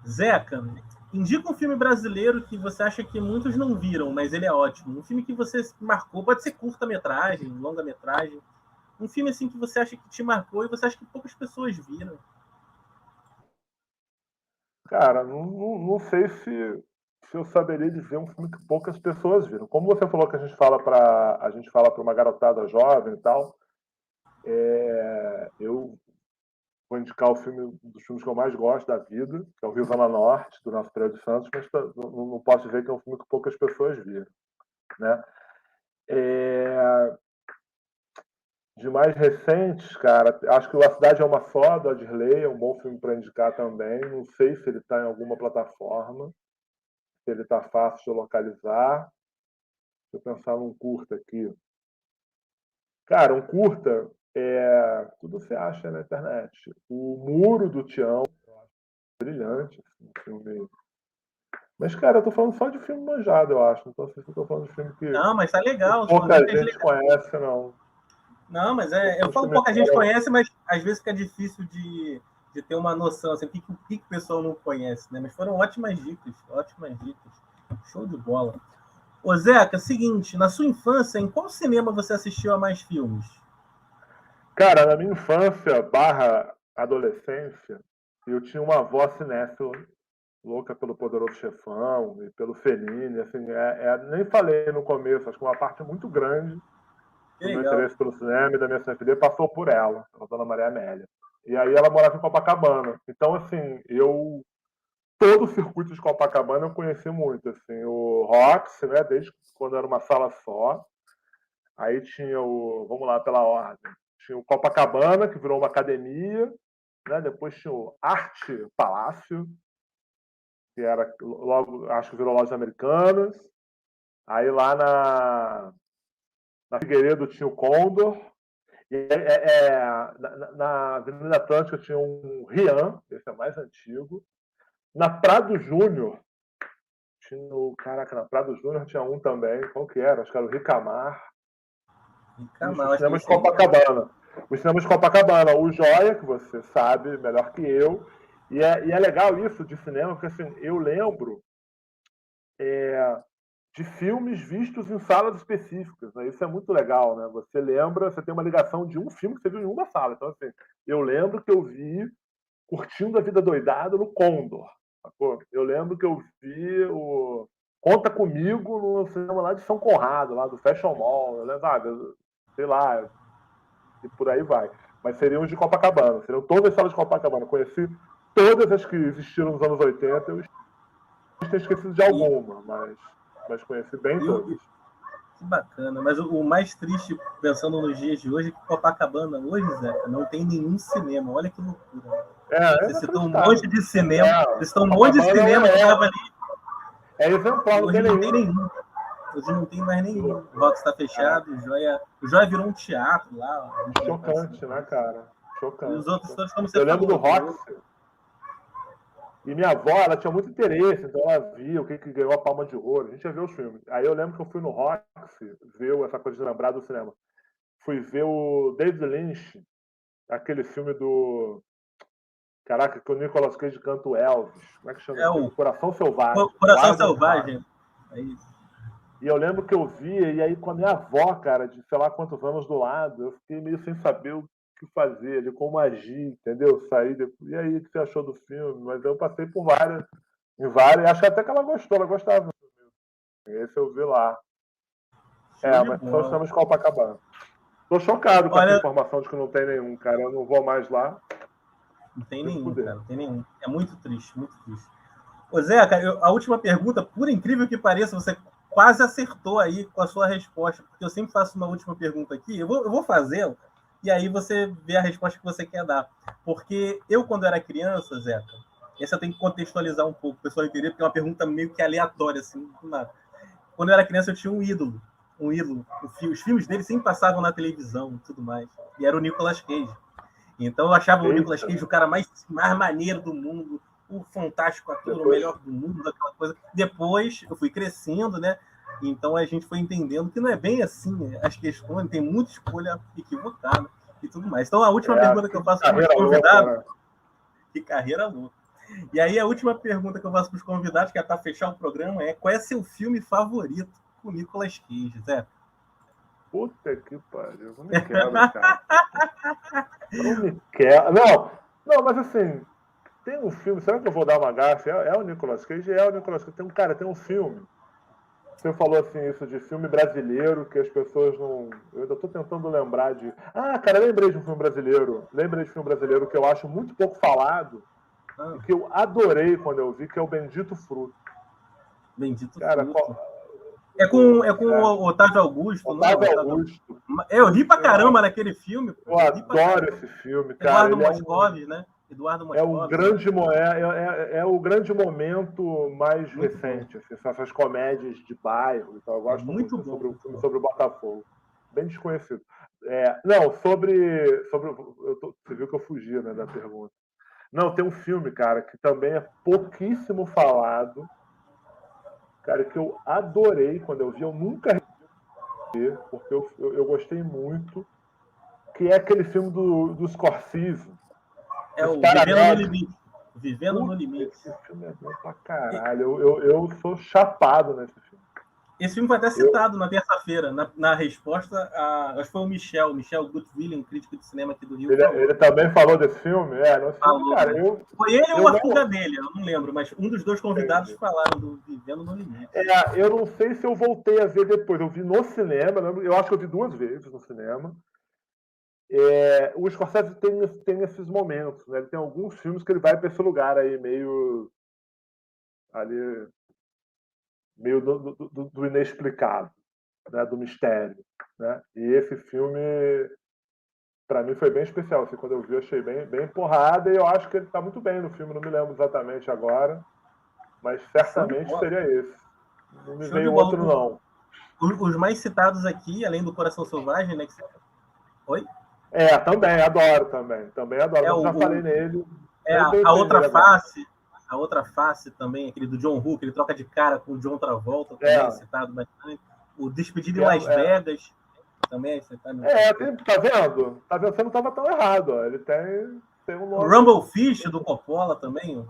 Zeca, indica um filme brasileiro que você acha que muitos não viram, mas ele é ótimo. Um filme que você marcou, pode ser curta-metragem, longa-metragem. Um filme assim que você acha que te marcou e você acha que poucas pessoas viram.
Cara, não sei se eu saberia dizer um filme que poucas pessoas viram. Como você falou que a gente fala para uma garotada jovem e tal, eu vou indicar um dos filmes que eu mais gosto da vida, que é o Rio Zona Norte, do nosso Pedro de Santos, mas não posso dizer que é um filme que poucas pessoas viram, né? De mais recentes, cara, acho que A Cidade é uma Só, do Adirley, é um bom filme para indicar também. Não sei se ele está em alguma plataforma, se ele está fácil de localizar. Deixa eu pensar num curta aqui. Cara, um curta, tudo você acha na internet. O Muro do Tião, brilhante, assim, um filme. Mas, cara, eu tô falando só de filme manjado, eu acho. Não sei se eu tô falando de filme que
Não, mas tá legal.
pouca gente conhece, não.
Não, mas eu falo pouca gente conhece, mas às vezes fica difícil de ter uma noção, assim, o que o pessoal não conhece, né? Mas foram ótimas dicas, ótimas dicas. Show de bola. Ô, Zeca, seguinte, na sua infância, em qual cinema você assistiu a mais filmes?
Cara, na minha infância / adolescência, eu tinha uma avó cinéfila, louca pelo Poderoso Chefão e pelo Fellini, assim, nem falei no começo, acho que uma parte muito grande do meu interesse pelo cinema e da minha cinefilia passou por ela, pela Dona Maria Amélia. E aí ela morava em Copacabana. Então, assim, todo o circuito de Copacabana eu conheci muito, assim, o Roxy, né, desde quando era uma sala só. Aí tinha vamos lá pela ordem, tinha o Copacabana, que virou uma academia, né? Depois tinha o Arte Palácio, que era logo, acho que virou Lojas Americanas. Aí lá na Figueiredo tinha o Condor. E na Avenida Atlântica tinha um Rian, esse é mais antigo. Na Prado Júnior tinha na Prado Júnior tinha um também, qual que era? Acho que era o Ricamar. O cinema de Copacabana. O cinema de Copacabana, o Joia, que você sabe melhor que eu. E é legal isso de cinema, porque assim, eu lembro de filmes vistos em salas específicas. Né? Isso é muito legal, né? Você lembra, você tem uma ligação de um filme que você viu em uma sala. Então, assim, eu lembro que eu vi Curtindo a Vida Doidada no Condor. Sacou? Eu lembro que eu vi o Conta Comigo no cinema lá de São Conrado, lá do Fashion Mall. Eu lembro, sei lá, e por aí vai. Mas seriam os de Copacabana, seriam todas as salas de Copacabana. Eu conheci todas as que existiram nos anos 80, eu tenho esquecido de alguma, mas conheci bem todas.
Que bacana, mas o mais triste, pensando nos dias de hoje, é que Copacabana hoje, Zeca, não tem nenhum cinema, olha que loucura. Você citou um monte de cinema, vocês estão um monte de cinema que estava ali.
É exemplar,
hoje não tem nenhum. Hoje não tem mais nenhum. O Rox está fechado, o Joia virou um teatro lá.
Chocante, né, cara? chocante.
E os outros todos, como você
Eu lembro do
falou.
Roxy. E minha avó, ela tinha muito interesse, então ela via o que ganhou a Palma de Ouro. A gente ia ver os filmes. Aí eu lembro que eu fui no Roxy ver essa coisa de lembrar do cinema. Fui ver o David Lynch, aquele filme do... Caraca, que o Nicolas Cage canta o Elvis. Como é que chama?
É o
Coração Selvagem.
Coração
Wild at
Selvagem.
Heart.
É isso.
E eu lembro que eu via, e aí com a minha avó, cara, de sei lá quantos anos do lado, eu fiquei meio sem saber o que fazer, ali, como agir, entendeu? Saí depois. E aí, o que você achou do filme? Mas eu passei por várias, e acho até que ela gostou, ela gostava. Esse eu vi lá.
Show de
Mas só
bola.
estamos de Copacabana. Tô chocado com
Olha,
essa informação de que não tem nenhum, cara. Eu não vou mais lá.
não tem
Se
nenhum,
fuder.
cara. Não tem nenhum. É muito triste, muito triste. Ô, Zé, cara, a última pergunta, por incrível que pareça, você quase acertou aí com a sua resposta, porque eu sempre faço uma última pergunta aqui, eu vou fazê-la, e aí você vê a resposta que você quer dar. Porque eu, quando era criança, Zé, essa eu tenho que contextualizar um pouco, o pessoal entender, porque é uma pergunta meio que aleatória, assim, do nada. Quando eu era criança, eu tinha um ídolo. Os filmes dele sempre passavam na televisão e tudo mais, e era o Nicolas Cage. Então eu achava o Nicolas Cage o cara mais maneiro do mundo, o fantástico ator, o melhor do mundo, aquela coisa. Depois eu fui crescendo, né? Então a gente foi entendendo que não é bem assim as questões, tem muita escolha equivocada e tudo mais. Então a última pergunta que eu faço para os convidados, que carreira louca. E aí a última pergunta que eu faço para os convidados, que é para fechar o programa, é: qual é seu filme favorito com o Nicolas Cage, Zé?
Puta que pariu, não me quebra, cara. Não me quebra. Não, mas assim, tem um filme, será que eu vou dar uma gafe? É o Nicolas Cage? É o Nicolas Cage. Tem um filme. Você falou assim, isso de filme brasileiro, que as pessoas não... Eu ainda estou tentando lembrar de... cara, lembrei de um filme brasileiro. Lembrei de um filme brasileiro que eu acho muito pouco falado, e que eu adorei quando eu vi, que é o Bendito Fruto.
Bendito
cara,
Fruto. É com o Otávio Augusto,
Otávio Augusto.
Eu ri pra caramba naquele filme.
Eu adoro esse filme, cara.
Eduardo Moscovis, né? Eduardo Moscovis.
É o grande momento mais
muito
recente, assim, essas comédias de bairro. Então, eu gosto muito sobre o filme sobre o Botafogo. Bem desconhecido. Não, você viu que eu fugi, né, da pergunta. Não, tem um filme, cara, que também é pouquíssimo falado, cara, que eu adorei quando eu vi. Eu nunca vi, porque eu gostei muito, que é aquele filme do Scorsese.
É o Vivendo no Limite. Vivendo no Limite.
Esse filme é bom pra caralho. Eu sou chapado nesse filme.
Esse filme foi até citado na terça-feira, na resposta acho que foi o Michel Gutwillen, crítico de cinema aqui do Rio.
Ele também falou desse filme?
Falou, cara, foi ele ou o Arthur Gadelha, eu não lembro, mas um dos dois convidados falaram do Vivendo no Limite.
Eu não sei se eu voltei a ver depois. Eu vi no cinema, eu acho que eu vi 2 vezes no cinema. O Scorsese tem esses momentos, né? Ele tem alguns filmes que ele vai para esse lugar aí, meio do inexplicável, né? Do mistério, né? E esse filme, para mim, foi bem especial. Assim, quando eu vi, eu achei bem porrada, e eu acho que ele está muito bem no filme. Não me lembro exatamente agora, mas certamente seria esse. Não me veio outro, não.
Os mais citados aqui, além do Coração Selvagem, né? Oi?
Também, adoro também. Também adoro. Eu já falei nele.
A outra face também, aquele do John Woo, que ele troca de cara com o John Travolta, também citado bastante. O Despedido em Las Vegas também é citado.
Tá vendo? Você não estava tão errado. Ó. Ele tem um nome.
O Rumble Fish do Coppola também, o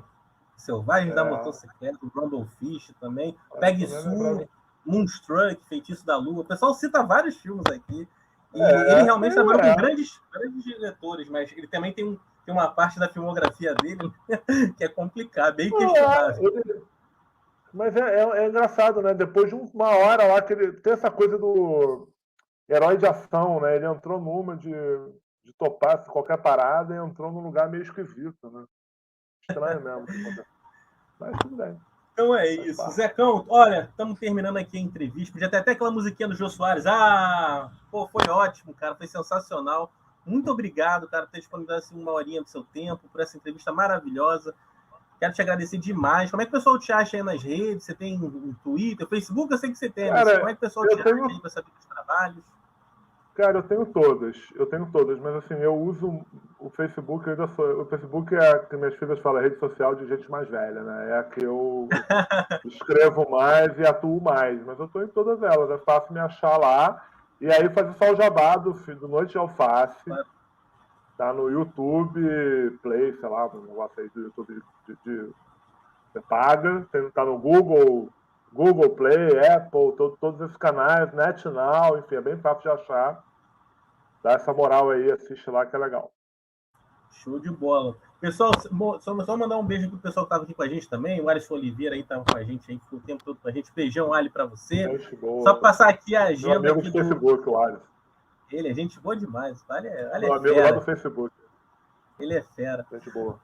Selvagem da Motocicleta, o Rumble Fish também. Peggy Sue, Moonstruck, Feitiço da Lua. O pessoal cita vários filmes aqui. E ele realmente trabalhou com grandes diretores, mas ele também tem uma parte da filmografia dele que é complicada, bem questionável.
Mas é engraçado, né? Depois de uma hora lá, que ele tem essa coisa do herói de ação, né? Ele entrou numa de topar qualquer parada e entrou num lugar meio esquisito, né? Estranho mesmo. Mas tudo bem.
Então é isso. Zecão, olha, estamos terminando aqui a entrevista. Podia ter até aquela musiquinha do Jô Soares. Foi ótimo, cara. Foi sensacional. Muito obrigado, cara, por ter disponibilizado assim, uma horinha do seu tempo, por essa entrevista maravilhosa. Quero te agradecer demais. Como é que o pessoal te acha aí nas redes? Você tem um Twitter, Facebook? Eu sei que você tem. Cara, como é que o pessoal te acha aí para saber dos trabalhos?
Cara, eu tenho todas, mas assim, eu uso o Facebook, o Facebook é a que minhas filhas falam, rede social de gente mais velha, né? É a que eu escrevo mais e atuo mais, mas eu estou em todas elas, é fácil me achar lá, e aí fazer só o jabá do Noite de Alface, tá no YouTube Play, sei lá, um negócio aí do YouTube você paga, tá no Google Play, Apple, todos esses canais, NetNow, enfim, é bem fácil de achar. Dá essa moral aí, assiste lá que é legal.
Show de bola. Pessoal, só mandar um beijo pro pessoal que estava aqui com a gente também. O Alisson Oliveira aí estava com a gente aí, ficou o tempo todo com a gente. Beijão, Ali, para você. Só passar aqui a agenda.
Meu amigo do Facebook, o Alisson.
Ele é gente boa demais.
Meu amigo lá do Facebook.
Ele é fera.
Gente boa.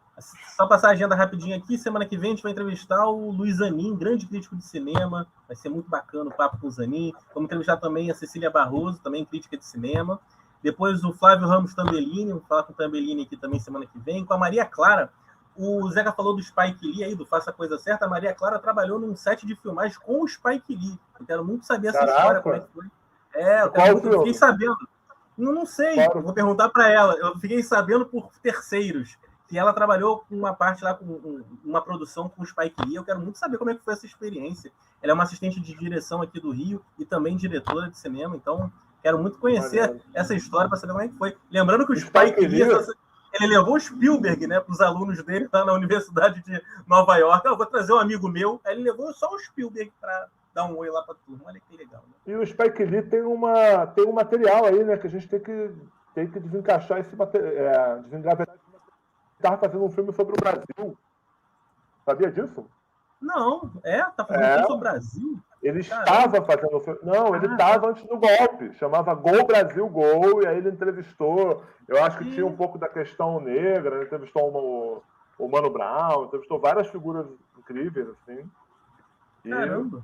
Só passar a agenda rapidinho aqui. Semana que vem a gente vai entrevistar o Luiz Zanin, grande crítico de cinema. Vai ser muito bacana o papo com o Zanin. Vamos entrevistar também a Cecília Barroso, também crítica de cinema. Depois o Flávio Ramos Tambellini, vou falar com o Tambellini aqui também semana que vem. Com a Maria Clara, o Zeca falou do Spike Lee aí, do Faça a Coisa Certa. A Maria Clara trabalhou num set de filmagem com o Spike Lee. Eu quero muito saber essa história, como é que foi. Eu fiquei sabendo. Não sei, vou perguntar para ela. Eu fiquei sabendo por terceiros que ela trabalhou com uma parte lá, com uma produção com o Spike Lee. Eu quero muito saber como é que foi essa experiência. Ela é uma assistente de direção aqui do Rio e também diretora de cinema, então quero muito conhecer essa história para saber como é que foi. Lembrando que o Spike Lee, ele levou o Spielberg, né, para os alunos dele lá na Universidade de Nova York. Eu vou trazer um amigo meu. Aí ele levou só o Spielberg para dar um oi lá para a turma. Olha que legal. Né?
E o Spike Lee tem um material aí, né, que a gente tem que desencaixar esse material. Estava fazendo um filme sobre o Brasil. Sabia disso?
Não, tá fazendo um filme sobre o Brasil?
Ele estava fazendo o filme. Não, ele estava antes do golpe. Chamava Gol Brasil Gol, e aí ele entrevistou. Eu acho que tinha um pouco da questão negra, ele entrevistou o Mano Brown, entrevistou várias figuras incríveis, assim. E
caramba!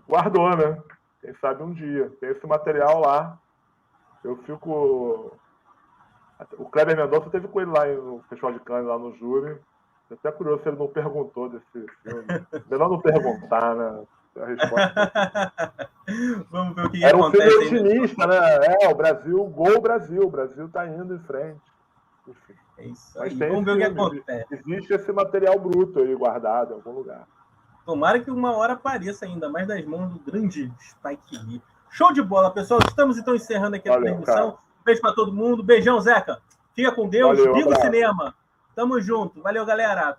Guardou, né? Quem sabe um dia. Tem esse material lá. Eu fico. O Kleber Mendonça teve com ele lá no Festival de Cannes, lá no júri. Eu até curioso se ele não perguntou desse filme. Melhor não perguntar, né? A resposta.
Vamos ver o que
era um
acontece.
Filme otimista, né? O Brasil, Gol Brasil. O Brasil tá indo em frente. Enfim.
É isso aí. Vamos ver o que acontece.
Existe esse material bruto aí guardado em algum lugar.
Tomara que uma hora apareça ainda mais das mãos do grande Spike Lee. Show de bola, pessoal. Estamos então encerrando aqui a transmissão. Beijo para todo mundo. Beijão, Zeca. Fica com Deus. Viva o cinema. Tamo junto. Valeu, galera.